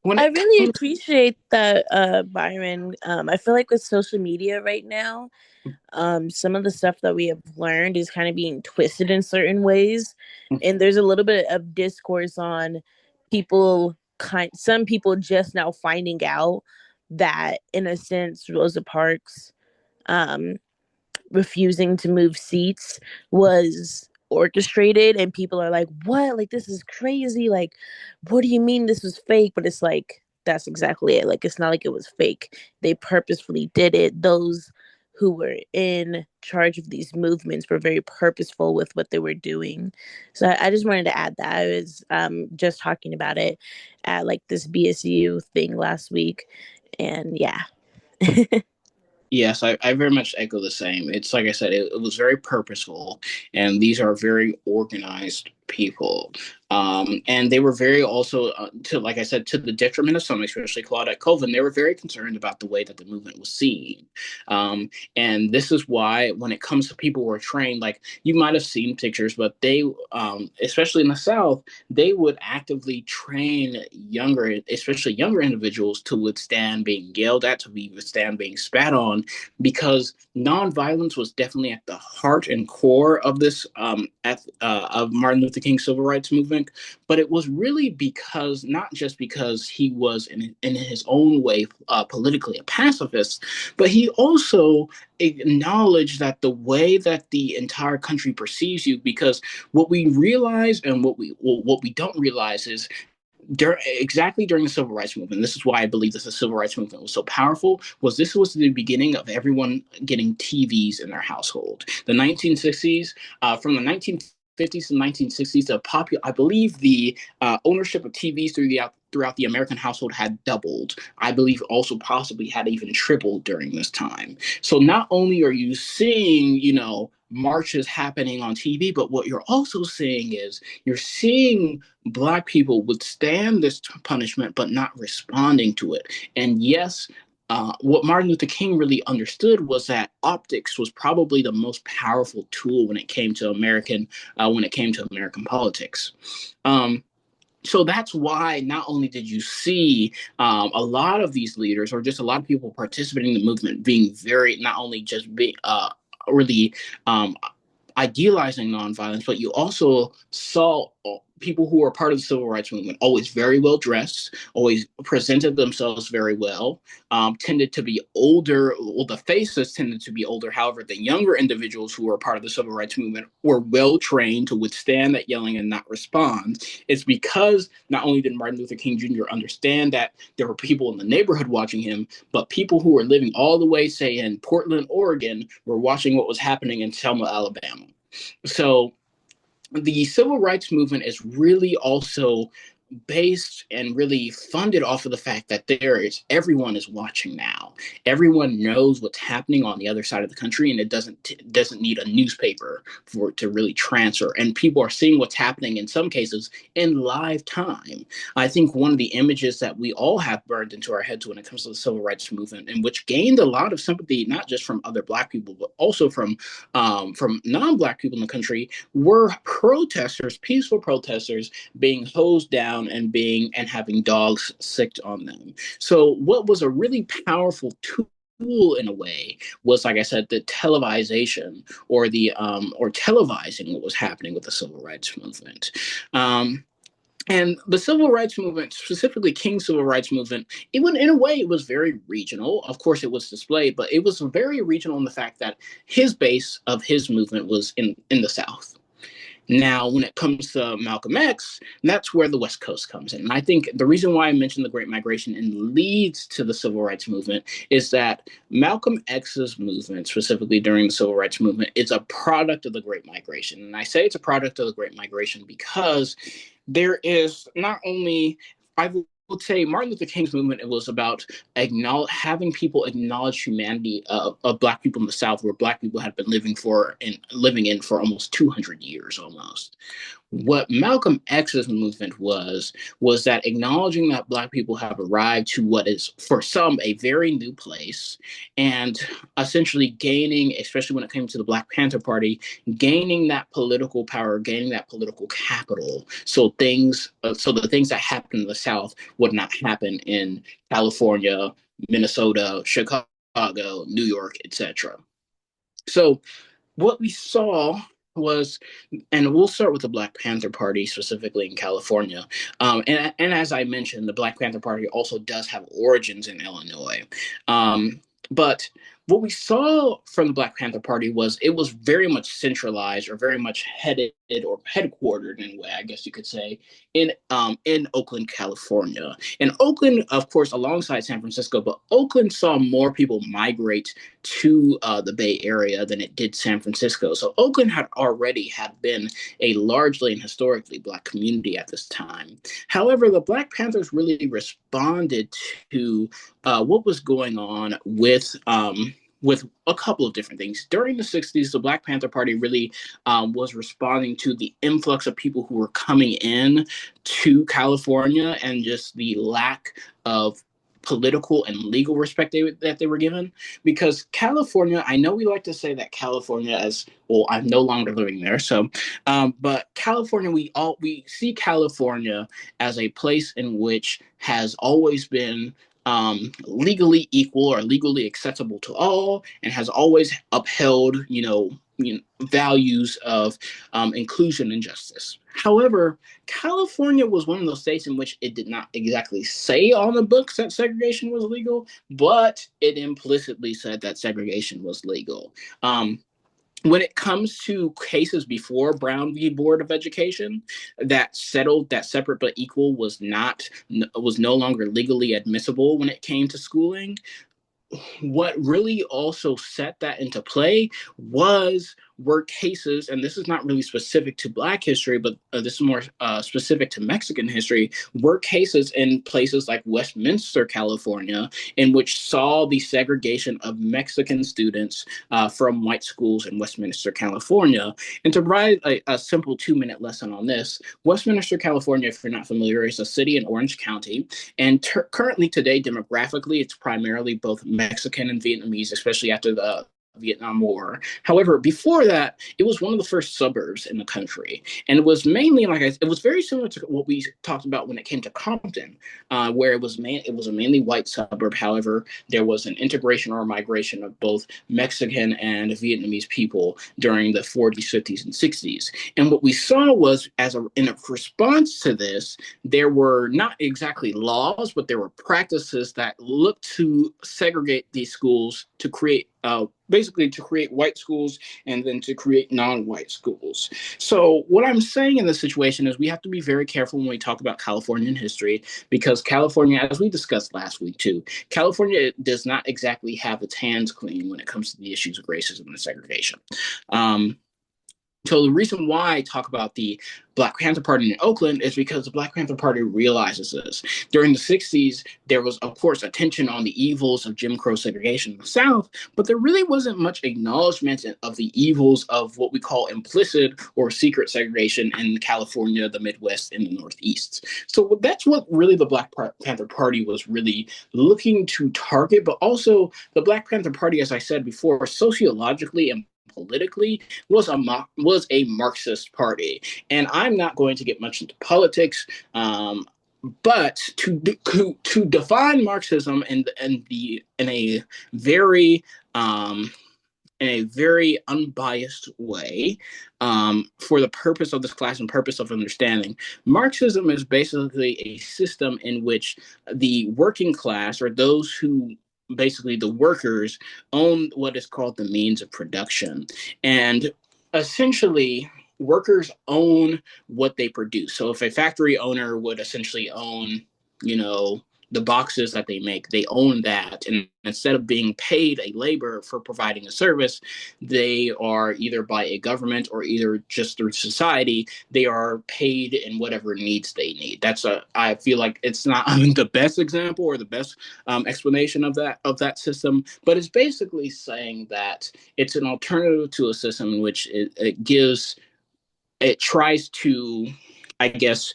Speaker 1: when
Speaker 2: I
Speaker 1: it
Speaker 2: really
Speaker 1: comes,
Speaker 2: appreciate that, Byron. I feel like with social media right now, some of the stuff that we have learned is kind of being twisted in certain ways, and there's a little bit of discourse on some people just now finding out that, in a sense, Rosa Parks um, refusing to move seats was orchestrated, and people are like, what, like, this is crazy, like, what do you mean this was fake? But it's like, that's exactly it. Like, it's not like it was fake. They purposefully did it. Those who were in charge of these movements were very purposeful with what they were doing. So I just wanted to add that. I was just talking about it at like this BSU thing last week, and yeah.
Speaker 1: yes, I very much echo the same. It's like I said, it was very purposeful, and these are very organized people. And they were very also, like I said, to the detriment of some, especially Claudette Colvin, they were very concerned about the way that the movement was seen. And this is why, when it comes to people who are trained, like you might have seen pictures, but they, especially in the South, they would actively train younger, especially younger individuals, to withstand being yelled at, to withstand being spat on, because nonviolence was definitely at the heart and core of this of Martin Luther King's civil rights movement. But it was really because, not just because he was in his own way politically a pacifist, but he also acknowledged that the way that the entire country perceives you, because what we realize and what we don't realize is, exactly during the civil rights movement, this is why I believe that the civil rights movement was so powerful, was this was the beginning of everyone getting TVs in their household. The 1960s, from the 1950s to 1960s, I believe the ownership of TVs throughout the American household had doubled. I believe also possibly had even tripled during this time. So not only are you seeing, marches happening on TV, but what you're also seeing is, you're seeing Black people withstand this punishment but not responding to it. And yes, what Martin Luther King really understood was that optics was probably the most powerful tool when it came to American politics. So that's why not only did you see a lot of these leaders, or just a lot of people participating in the movement, being very, not only just being really idealizing nonviolence, but you also saw people who were part of the civil rights movement, always very well dressed, always presented themselves very well, tended to be older. Well, the faces tended to be older. However, the younger individuals who were part of the civil rights movement were well trained to withstand that yelling and not respond. It's because not only did Martin Luther King Jr. understand that there were people in the neighborhood watching him, but people who were living all the way, say, in Portland, Oregon, were watching what was happening in Selma, Alabama. So the civil rights movement is really also based and really funded off of the fact that everyone is watching now. Everyone knows what's happening on the other side of the country, and it doesn't need a newspaper for it to really transfer. And people are seeing what's happening in some cases in live time. I think one of the images that we all have burned into our heads when it comes to the civil rights movement, and which gained a lot of sympathy not just from other Black people but also from non-Black people in the country, were protesters, peaceful protesters, being hosed down and having dogs sicked on them. So what was a really powerful tool in a way was, like I said, the televisation or televising what was happening with the civil rights movement. And the civil rights movement, specifically King's civil rights movement, even in a way, it was very regional. Of course, it was displayed, but it was very regional in the fact that his base of his movement was in the South. Now, when it comes to Malcolm X, that's where the West Coast comes in. And I think the reason why I mentioned the Great Migration and leads to the Civil Rights Movement is that Malcolm X's movement, specifically during the Civil Rights Movement, is a product of the Great Migration. And I say it's a product of the Great Migration because there is not only, I would say Martin Luther King's movement, it was about having people acknowledge humanity of Black people in the South, where Black people had been living in for almost 200 years almost. What Malcolm X's movement was that acknowledging that Black people have arrived to what is for some a very new place, and essentially gaining, especially when it came to the Black Panther Party, gaining that political power, gaining that political capital, so the things that happened in the South would not happen in California, Minnesota, Chicago, New York, etc. So what we saw was, and we'll start with the Black Panther Party specifically in California. And as I mentioned, the Black Panther Party also does have origins in Illinois. But what we saw from the Black Panther Party was it was very much centralized, or very much headed or headquartered in a way, I guess you could say, in Oakland, California. And Oakland, of course, alongside San Francisco, but Oakland saw more people migrate to the Bay Area than it did San Francisco. So Oakland had already had been a largely and historically Black community at this time. However, the Black Panthers really responded to what was going on with a couple of different things. During the 60s, the Black Panther Party really was responding to the influx of people who were coming in to California and just the lack of political and legal respect that they were given. Because California, I know we like to say that California as, well, I'm no longer living there, so, but California, we see California as a place in which has always been legally equal or legally accessible to all, and has always upheld, values of inclusion and justice. However, California was one of those states in which it did not exactly say on the books that segregation was legal, but it implicitly said that segregation was legal. When it comes to cases before Brown v. Board of Education that settled that separate but equal was no longer legally admissible when it came to schooling, what really also set that into play were cases, and this is not really specific to Black history, but this is more specific to Mexican history, were cases in places like Westminster, California, in which saw the segregation of Mexican students from white schools in Westminster, California. And to provide a simple 2-minute lesson on this, Westminster, California, if you're not familiar, is a city in Orange County, and currently today, demographically, it's primarily both Mexican and Vietnamese, especially after Vietnam War. However, before that, it was one of the first suburbs in the country, and it was mainly it was very similar to what we talked about when it came to Compton, where it was a mainly white suburb. However, there was an integration or migration of both Mexican and Vietnamese people during the 40s, 50s, and 60s. And what we saw was, in a response to this, there were not exactly laws, but there were practices that looked to segregate these schools to create basically to create white schools and then to create non-white schools. So what I'm saying in this situation is we have to be very careful when we talk about Californian history, because California, as we discussed last week too, California does not exactly have its hands clean when it comes to the issues of racism and segregation. Um, so the reason why I talk about the Black Panther Party in Oakland is because the Black Panther Party realizes this. During the 60s, there was, of course, attention on the evils of Jim Crow segregation in the South, but there really wasn't much acknowledgement of the evils of what we call implicit or secret segregation in California, the Midwest, and the Northeast. So that's what really the Black Panther Party was really looking to target, but also the Black Panther Party, as I said before, sociologically and politically was a Marxist party, and I'm not going to get much into politics. But to define Marxism very um, in a very unbiased way, for the purpose of this class and purpose of understanding, Marxism is basically a system in which the working class, or those who basically the workers, own what is called the means of production. And essentially, workers own what they produce. So if a factory owner would essentially own, you know, the boxes that they make, they own that. And instead of being paid a labor for providing a service, they are either by a government or either just through society, they are paid in whatever needs they need. I feel like it's not the best example or the best explanation of that system, but it's basically saying that it's an alternative to a system in which it tries to, I guess,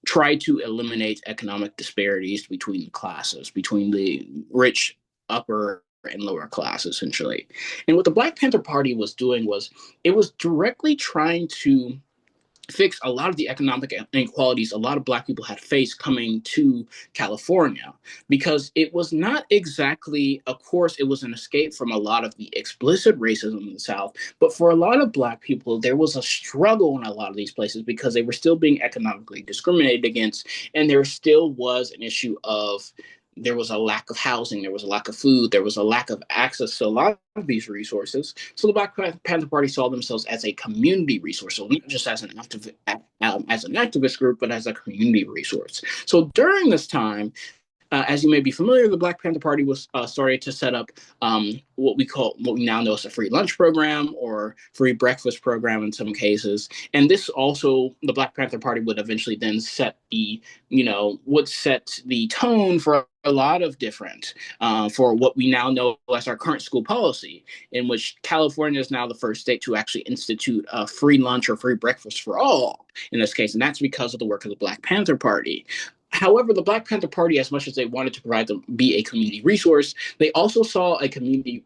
Speaker 1: try to eliminate economic disparities between the classes, between the rich upper and lower class, essentially. And what the Black Panther Party was doing was it was directly trying to fix a lot of the economic inequalities a lot of Black people had faced coming to California, because it was not exactly, of course, it was an escape from a lot of the explicit racism in the South, but for a lot of Black people, there was a struggle in a lot of these places because they were still being economically discriminated against, and there still was an issue of there was a lack of housing, there was a lack of food, there was a lack of access to a lot of these resources. So the Black Panther Party saw themselves as a community resource, so not just as as an activist group, but as a community resource. So during this time, as you may be familiar, the Black Panther Party was started to set up what we now know as a free lunch program or free breakfast program in some cases. And this also, the Black Panther Party would eventually then would set the tone for a lot of different, for what we now know as our current school policy, in which California is now the first state to actually institute a free lunch or free breakfast for all in this case. And that's because of the work of the Black Panther Party. However, the Black Panther Party, as much as they wanted to be a community resource, they also saw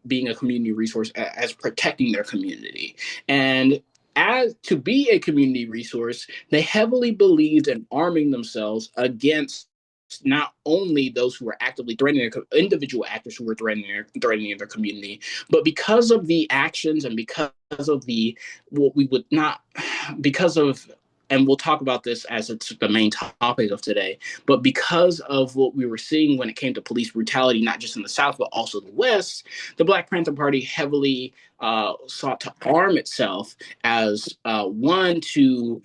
Speaker 1: being a community resource as protecting their community. And as to be a community resource, they heavily believed in arming themselves against not only those who were actively threatening individual actors who were threatening their community, but because of the actions and because of the what we would not because of and we'll talk about this as it's the main topic of today, but because of what we were seeing when it came to police brutality, not just in the South, but also the West, the Black Panther Party heavily sought to arm itself as one, to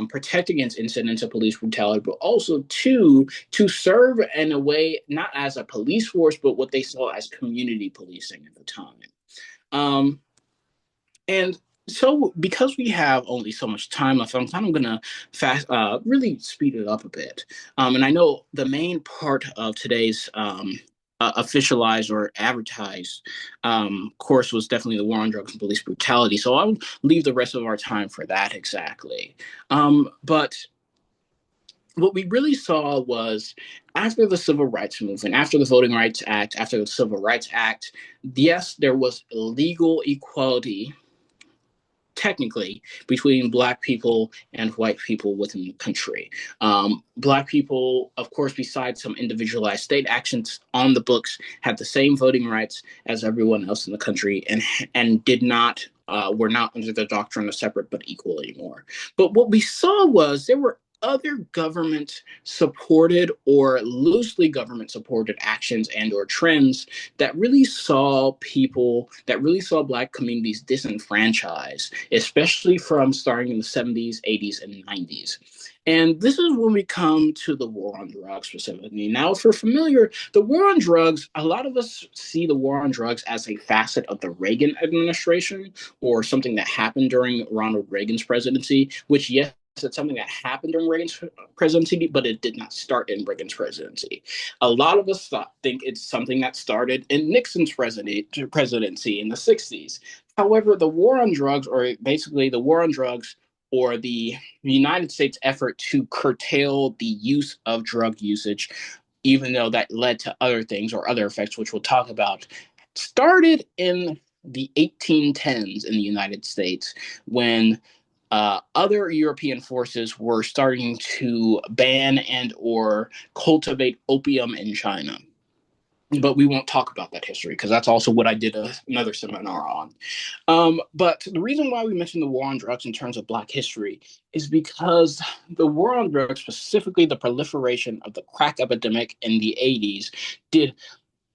Speaker 1: protect against incidents of police brutality, but also two, to serve in a way, not as a police force, but what they saw as community policing at the time. Um, and so, because we have only so much time left, I'm kind of going to really speed it up a bit. And I know the main part of today's officialized or advertised course was definitely the war on drugs and police brutality. So I'll leave the rest of our time for that exactly. But what we really saw was after the Civil Rights Movement, after the Voting Rights Act, after the Civil Rights Act, yes, there was legal equality technically between black people and white people within the country. Black people, of course, besides some individualized state actions on the books, had the same voting rights as everyone else in the country, and did not were not under the doctrine of separate but equal anymore. But what we saw was there were other government supported or loosely government supported actions and or trends that really saw black communities disenfranchised, especially from starting in the 70s, 80s, and 90s. And this is when we come to the war on drugs specifically. Now, if we're familiar, the war on drugs, a lot of us see the war on drugs as a facet of the Reagan administration or something that happened during Ronald Reagan's presidency, which, yes, it's something that happened during Reagan's presidency, but it did not start in Reagan's presidency. A lot of us think it's something that started in Nixon's presidency in the 60s. However, the war on drugs, or basically the war on drugs, or the United States effort to curtail the use of drug usage, even though that led to other things or other effects, which we'll talk about, started in the 1810s in the United States when other European forces were starting to ban and or cultivate opium in China. But we won't talk about that history because that's also what I did another seminar on. But the reason why we mentioned the war on drugs in terms of Black history is because the war on drugs, specifically the proliferation of the crack epidemic in the 80s, did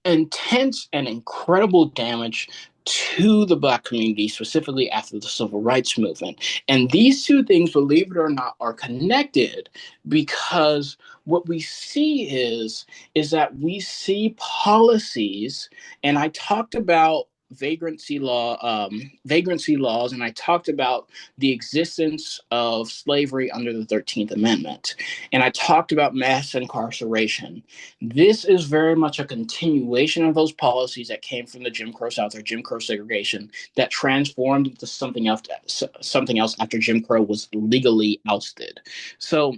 Speaker 1: intense and incredible damage to the Black community, specifically after the Civil Rights Movement. And these two things, believe it or not, are connected because what we see is that we see policies, and I talked about vagrancy laws, and I talked about the existence of slavery under the 13th Amendment, and I talked about mass incarceration. This is very much a continuation of those policies that came from the Jim Crow South, or Jim Crow segregation, that transformed into something else after Jim Crow was legally ousted. So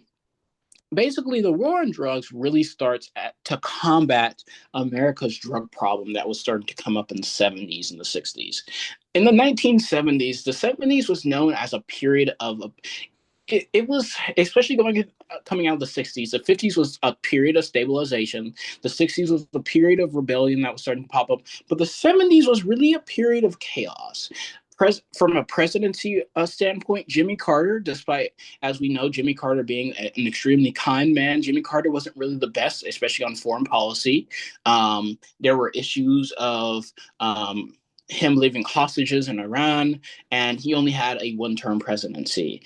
Speaker 1: basically, the war on drugs really to combat America's drug problem that was starting to come up in the 70s and the 60s. In the 1970s, the 70s was known as a period of it was especially coming out of the 60s. The 50s was a period of stabilization. The 60s was a period of rebellion that was starting to pop up. But the 70s was really a period of chaos. From a presidency standpoint, Jimmy Carter, despite, as we know, Jimmy Carter being an extremely kind man, Jimmy Carter wasn't really the best, especially on foreign policy. There were issues of him leaving hostages in Iran, and he only had a one-term presidency.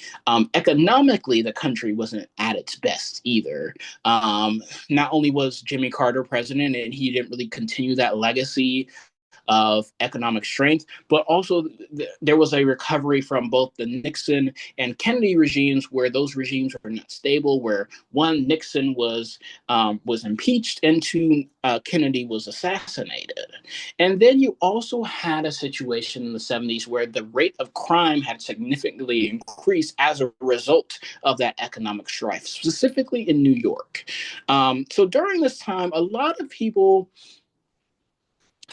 Speaker 1: Economically, the country wasn't at its best either. Not only was Jimmy Carter president, and he didn't really continue that legacy of economic strength, but also there was a recovery from both the Nixon and Kennedy regimes, where those regimes were not stable. Where one, Nixon was impeached, and two, Kennedy was assassinated. And then you also had a situation in the 70s where the rate of crime had significantly increased as a result of that economic strife, specifically in New York. So during this time, a lot of people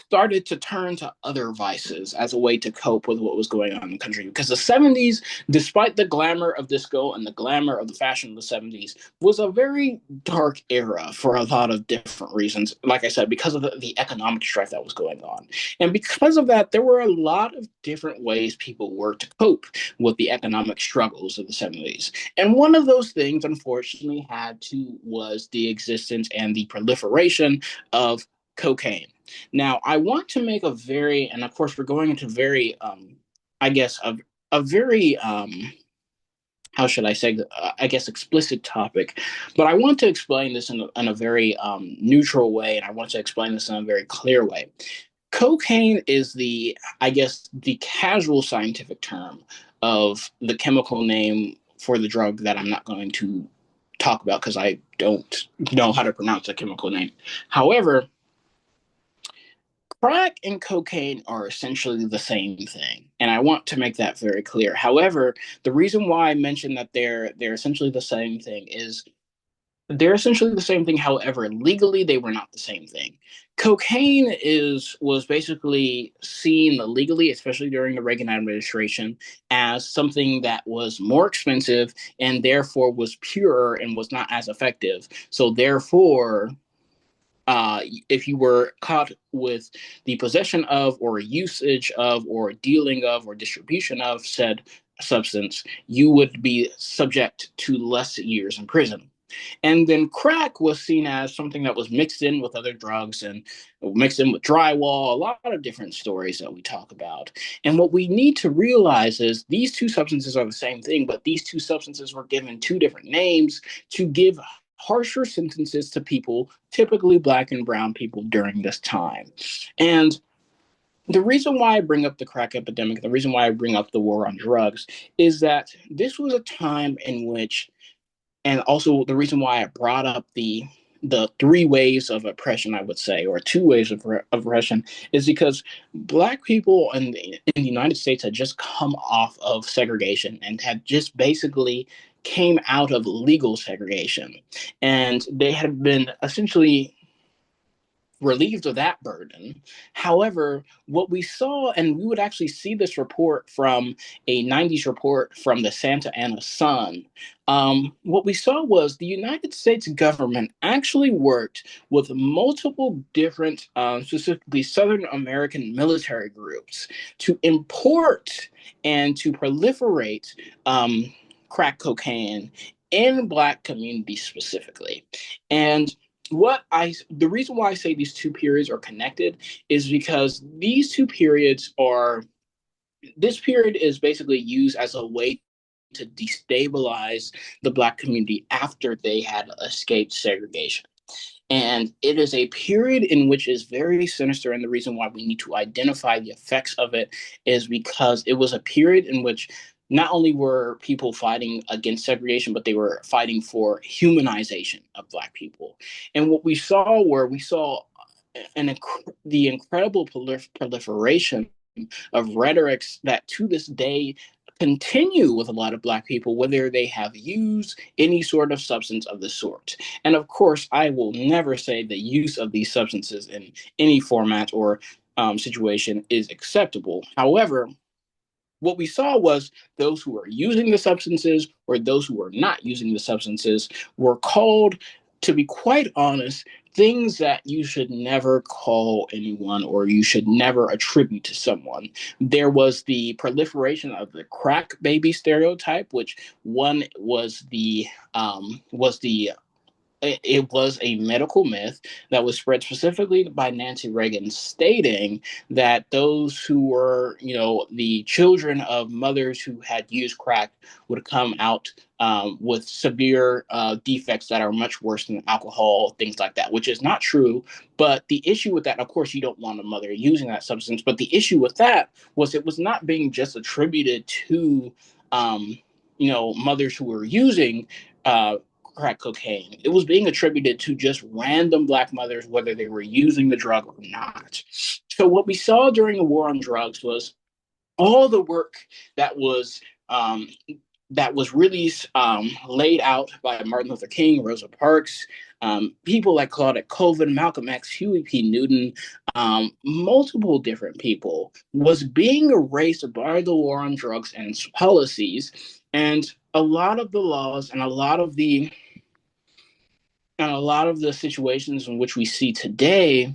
Speaker 1: started to turn to other vices as a way to cope with what was going on in the country. Because the 70s, despite the glamour of disco and the glamour of the fashion of the 70s, was a very dark era for a lot of different reasons. Like I said, because of the economic strife that was going on. And because of that, there were a lot of different ways people were to cope with the economic struggles of the 70s. And one of those things, unfortunately, was the existence and the proliferation of cocaine. Now, I want to make and of course, we're going into very, I guess, a very, how should I say, I guess, explicit topic. But I want to explain this in a very neutral way, and I want to explain this in a very clear way. Cocaine is I guess, the casual scientific term of the chemical name for the drug that I'm not going to talk about because I don't know how to pronounce the chemical name. However, crack and cocaine are essentially the same thing, and I want to make that very clear. However, the reason why I mentioned that they're essentially the same thing is they're essentially the same thing. However, legally they were not the same thing. Cocaine is was basically seen legally, especially during the Reagan administration, as something that was more expensive and therefore was purer and was not as effective. So therefore, if you were caught with the possession of, or usage of, or dealing of, or distribution of said substance, you would be subject to less years in prison. And then crack was seen as something that was mixed in with other drugs and mixed in with drywall, a lot of different stories that we talk about. And what we need to realize is these two substances are the same thing, but these two substances were given two different names to give harsher sentences to people, typically black and brown people during this time. And the reason why I bring up the crack epidemic, the reason why I bring up the war on drugs, is that this was a time in which, and also the reason why I brought up the three waves of oppression, I would say, or two waves of oppression, is because black people in the United States had just come off of segregation and had just basically came out of legal segregation, and they had been essentially relieved of that burden. However, what we saw, and we would actually see this report from a 90s report from the Santa Ana Sun, what we saw was the United States government actually worked with multiple different, specifically Southern American military groups to import and to proliferate crack cocaine in Black communities specifically. And the reason why I say these two periods are connected is because these two periods are this period is basically used as a way to destabilize the Black community after they had escaped segregation. And it is a period in which is very sinister. And the reason why we need to identify the effects of it is because it was a period in which not only were people fighting against segregation, but they were fighting for humanization of Black people. And what we saw the incredible proliferation of rhetorics that to this day continue with a lot of Black people, whether they have used any sort of substance of the sort. And of course, I will never say the use of these substances in any format or situation is acceptable. However, what we saw was those who were using the substances or those who were not using the substances were called, to be quite honest, things that you should never call anyone or you should never attribute to someone. There was the proliferation of the crack baby stereotype, which one was the it was a medical myth that was spread specifically by Nancy Reagan, stating that those who were, the children of mothers who had used crack would come out with severe defects that are much worse than alcohol, things like that, which is not true. But the issue with that, of course, you don't want a mother using that substance. But the issue with that was it was not being just attributed to, mothers who were using crack cocaine. It was being attributed to just random Black mothers, whether they were using the drug or not. So what we saw during the war on drugs was all the work that was um, that was really laid out by Martin Luther King, Rosa Parks, people like Claudette Colvin, Malcolm X, Huey P. Newton, multiple different people, was being erased by the war on drugs and its policies. And a lot of the laws and a lot of the situations in which we see today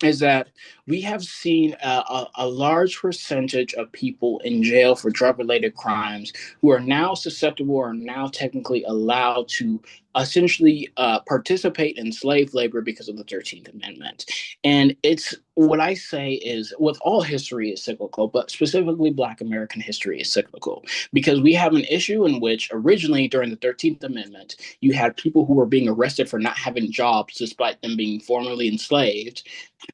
Speaker 1: is that we have seen a large percentage of people in jail for drug related crimes who are now susceptible or now technically allowed to essentially participate in slave labor because of the 13th Amendment. And it's what I say is with all history is cyclical, but specifically Black American history is cyclical because we have an issue in which originally during the 13th Amendment, you had people who were being arrested for not having jobs despite them being formerly enslaved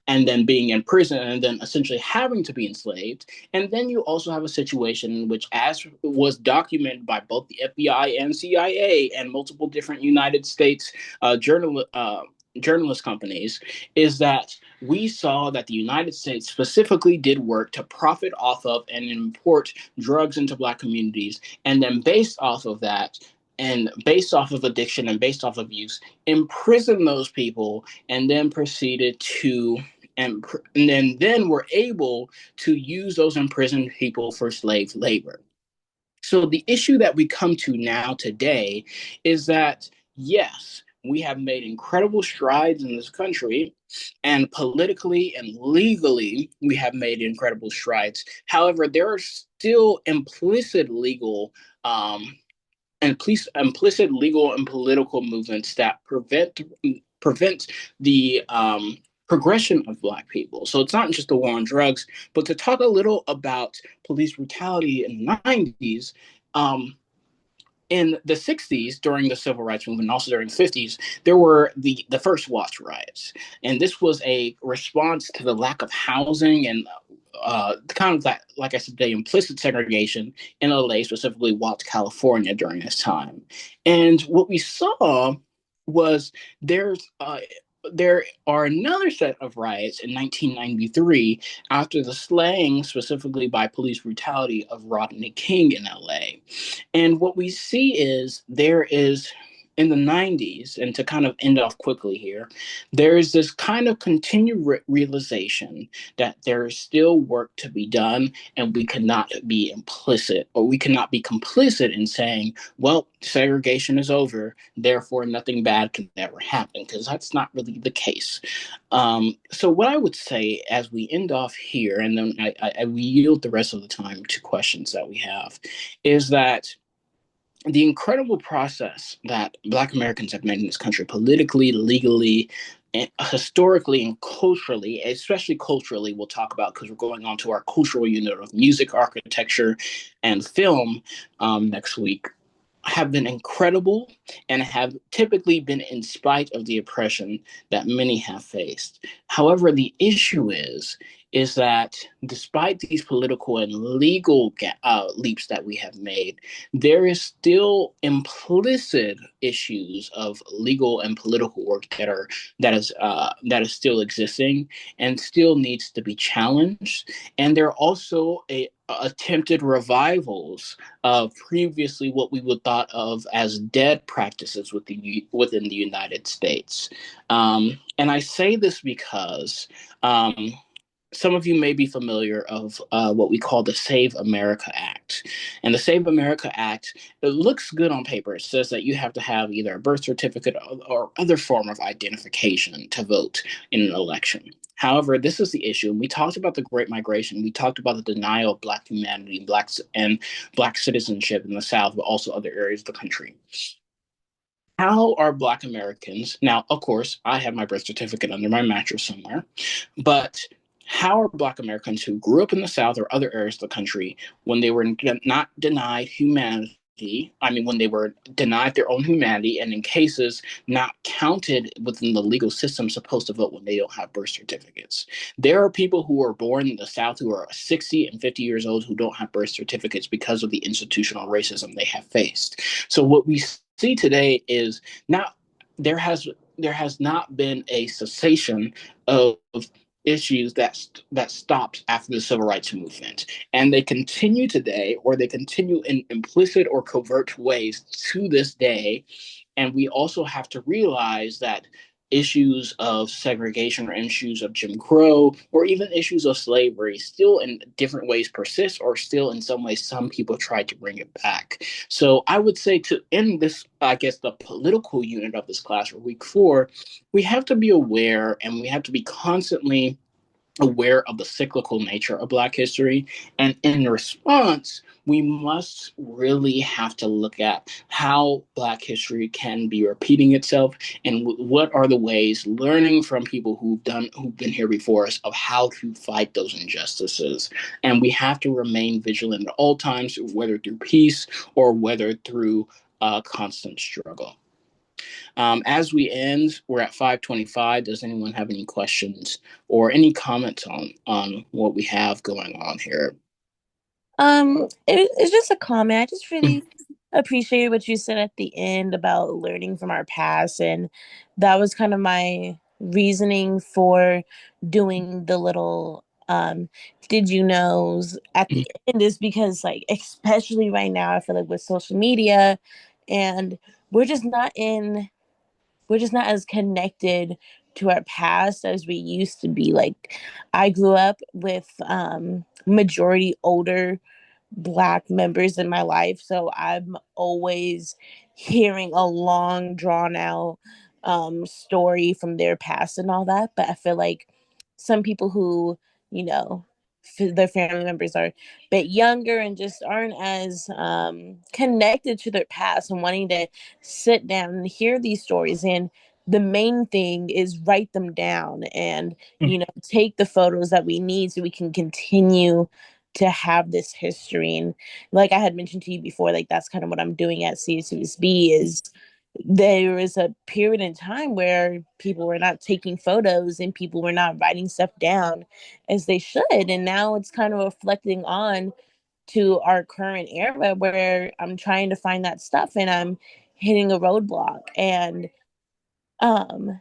Speaker 1: and then being in prison and then essentially having to be enslaved. And then you also have a situation in which, as was documented by both the FBI and CIA and multiple different United States journalist companies, is that we saw that the United States specifically did work to profit off of and import drugs into Black communities. And then based off of that, and based off of addiction and based off of use, imprison those people, and then proceeded to and, then were able to use those imprisoned people for slave labor. So the issue that we come to now today is that, yes, we have made incredible strides in this country, and politically and legally, we have made incredible strides. However, there are still implicit legal and political movements that prevent the progression of Black people. So it's not just the war on drugs, but to talk a little about police brutality in the 90s. In the 60s, during the civil rights movement, and also during the 50s, there were the first Watts riots. And this was a response to the lack of housing and kind of that, like I said, the implicit segregation in LA, specifically Watts, California, during this time. And what we saw was there are another set of riots in 1993 after the slaying, specifically by police brutality, of Rodney King in LA. And what we see is there is in the 90s, and to kind of end off quickly here, there is this kind of continued realization that there is still work to be done, and we cannot be implicit or we cannot be complicit in saying, well, segregation is over, therefore nothing bad can ever happen, because that's not really the case. So, what I would say as we end off here, and then I yield the rest of the time to questions that we have, is that the incredible process that Black Americans have made in this country, politically, legally, and historically, and culturally, especially culturally, we'll talk about because we're going on to our cultural unit of music, architecture, and film next week, have been incredible and have typically been in spite of the oppression that many have faced. However, the issue is that despite these political and legal leaps that we have made, there is still implicit issues of legal and political work that is still existing and still needs to be challenged. And there are also attempted revivals of previously what we would thought of as dead practices within the United States. And I say this because some of you may be familiar of what we call the Save America Act. And the Save America Act, it looks good on paper. It says that you have to have either a birth certificate or other form of identification to vote in an election. However, this is the issue. And we talked about the Great Migration. We talked about the denial of Black humanity, and Black citizenship in the South, but also other areas of the country. How are Black Americans, now, of course, I have my birth certificate under my mattress somewhere, but how are Black Americans who grew up in the South or other areas of the country, when they were not denied humanity, I mean, when they were denied their own humanity, and in cases not counted within the legal system, supposed to vote when they don't have birth certificates? There are people who are born in the South who are 60 and 50 years old who don't have birth certificates because of the institutional racism they have faced. So what we see today is not there has not been a cessation of issues that stopped after the civil rights movement, and they continue today, or they continue in implicit or covert ways to this day. And we also have to realize that issues of segregation or issues of Jim Crow or even issues of slavery still in different ways persist, or still in some ways some people try to bring it back. So I would say, to end this, I guess, the political unit of this class, or week 4, we have to be aware, and we have to be constantly aware of the cyclical nature of Black history. And in response, we must really have to look at how Black history can be repeating itself, and what are the ways, learning from people who've been here before us, of how to fight those injustices. And we have to remain vigilant at all times, whether through peace or whether through constant struggle. As we end, we're at 5:25. Does anyone have any questions or any comments on what we have going on here?
Speaker 2: It's just a comment. I just really appreciated what you said at the end about learning from our past, and that was kind of my reasoning for doing the little did you knows at the end, is because, like, especially right now, I feel like with social media and we're just not in we're just not as connected to our past as we used to be. Like, I grew up with majority older Black members in my life, so I'm always hearing a long drawn out story from their past and all that. But I feel like some people who, you know, their family members are a bit younger and just aren't as connected to their past and wanting to sit down and hear these stories. And the main thing is write them down and, take the photos that we need so we can continue to have this history. And like I had mentioned to you before, like that's kind of what I'm doing at CSUSB. Is there was a period in time where people were not taking photos and people were not writing stuff down as they should, and now it's kind of reflecting on to our current era where I'm trying to find that stuff and I'm hitting a roadblock. And um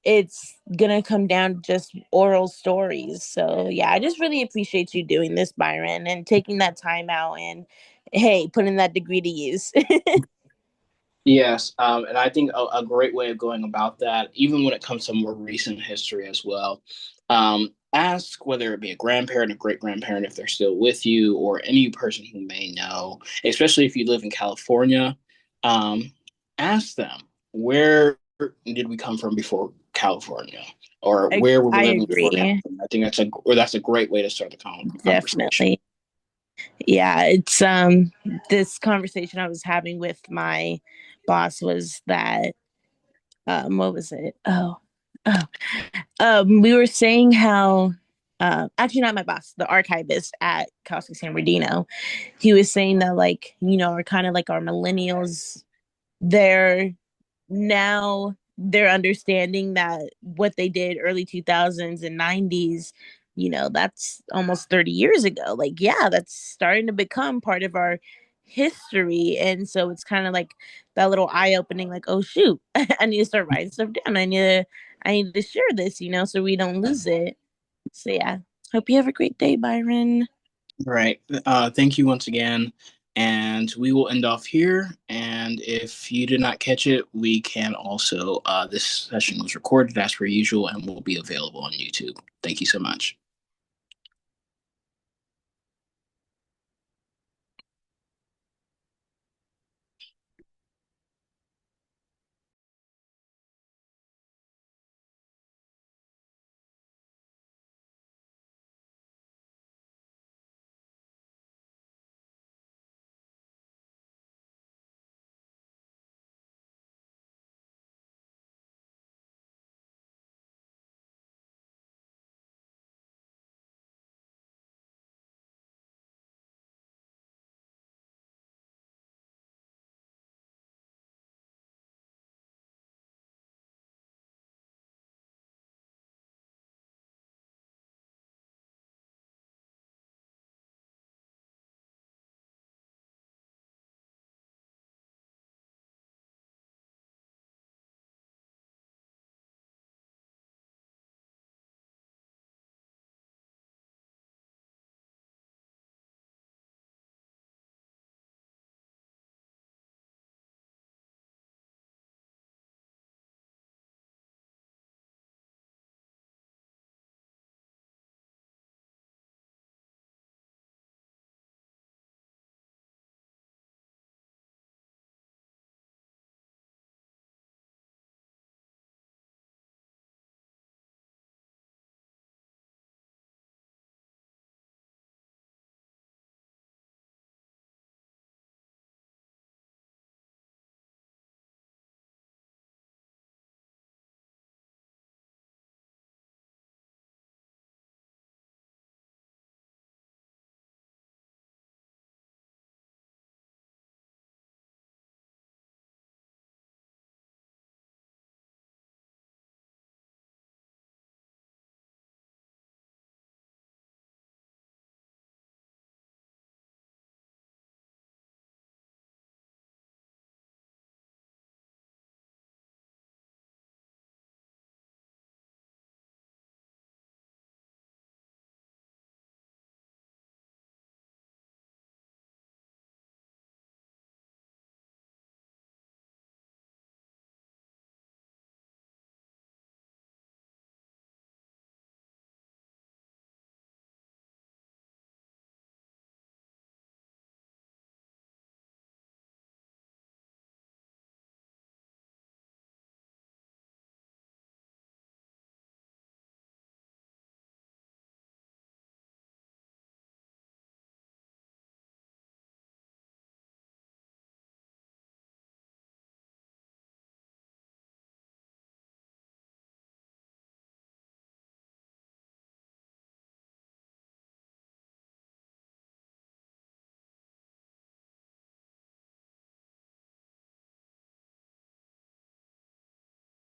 Speaker 2: it's gonna come down to just oral stories. So yeah, I just really appreciate you doing this, Byron, and taking that time out and, hey, putting that degree to use.
Speaker 1: Yes, and I think a great way of going about that, even when it comes to more recent history as well, ask whether it be a grandparent, a great grandparent, if they're still with you, or any person who may know, especially if you live in California, um, ask them, where did we come from before California, or where were we
Speaker 2: I
Speaker 1: living before
Speaker 2: agree.
Speaker 1: California? I think that's a great way to start the conversation.
Speaker 2: Definitely. Yeah, it's this conversation I was having with my boss was that what was it? Oh, we were saying how actually not my boss, the archivist at Costa San Bernardino. He was saying that, like, are kind of like our millennials, they're now they're understanding that what they did early 2000s and 90s, that's almost 30 years ago. Like, yeah, that's starting to become part of our history. And so it's kind of like that little eye opening, like, oh shoot, I need to start writing stuff down. I need to share this, so we don't lose it. So yeah, hope you have a great day, Byron.
Speaker 1: Right. Thank you once again. And we will end off here. And if you did not catch it, we can also, this session was recorded as per usual and will be available on YouTube. Thank you so much.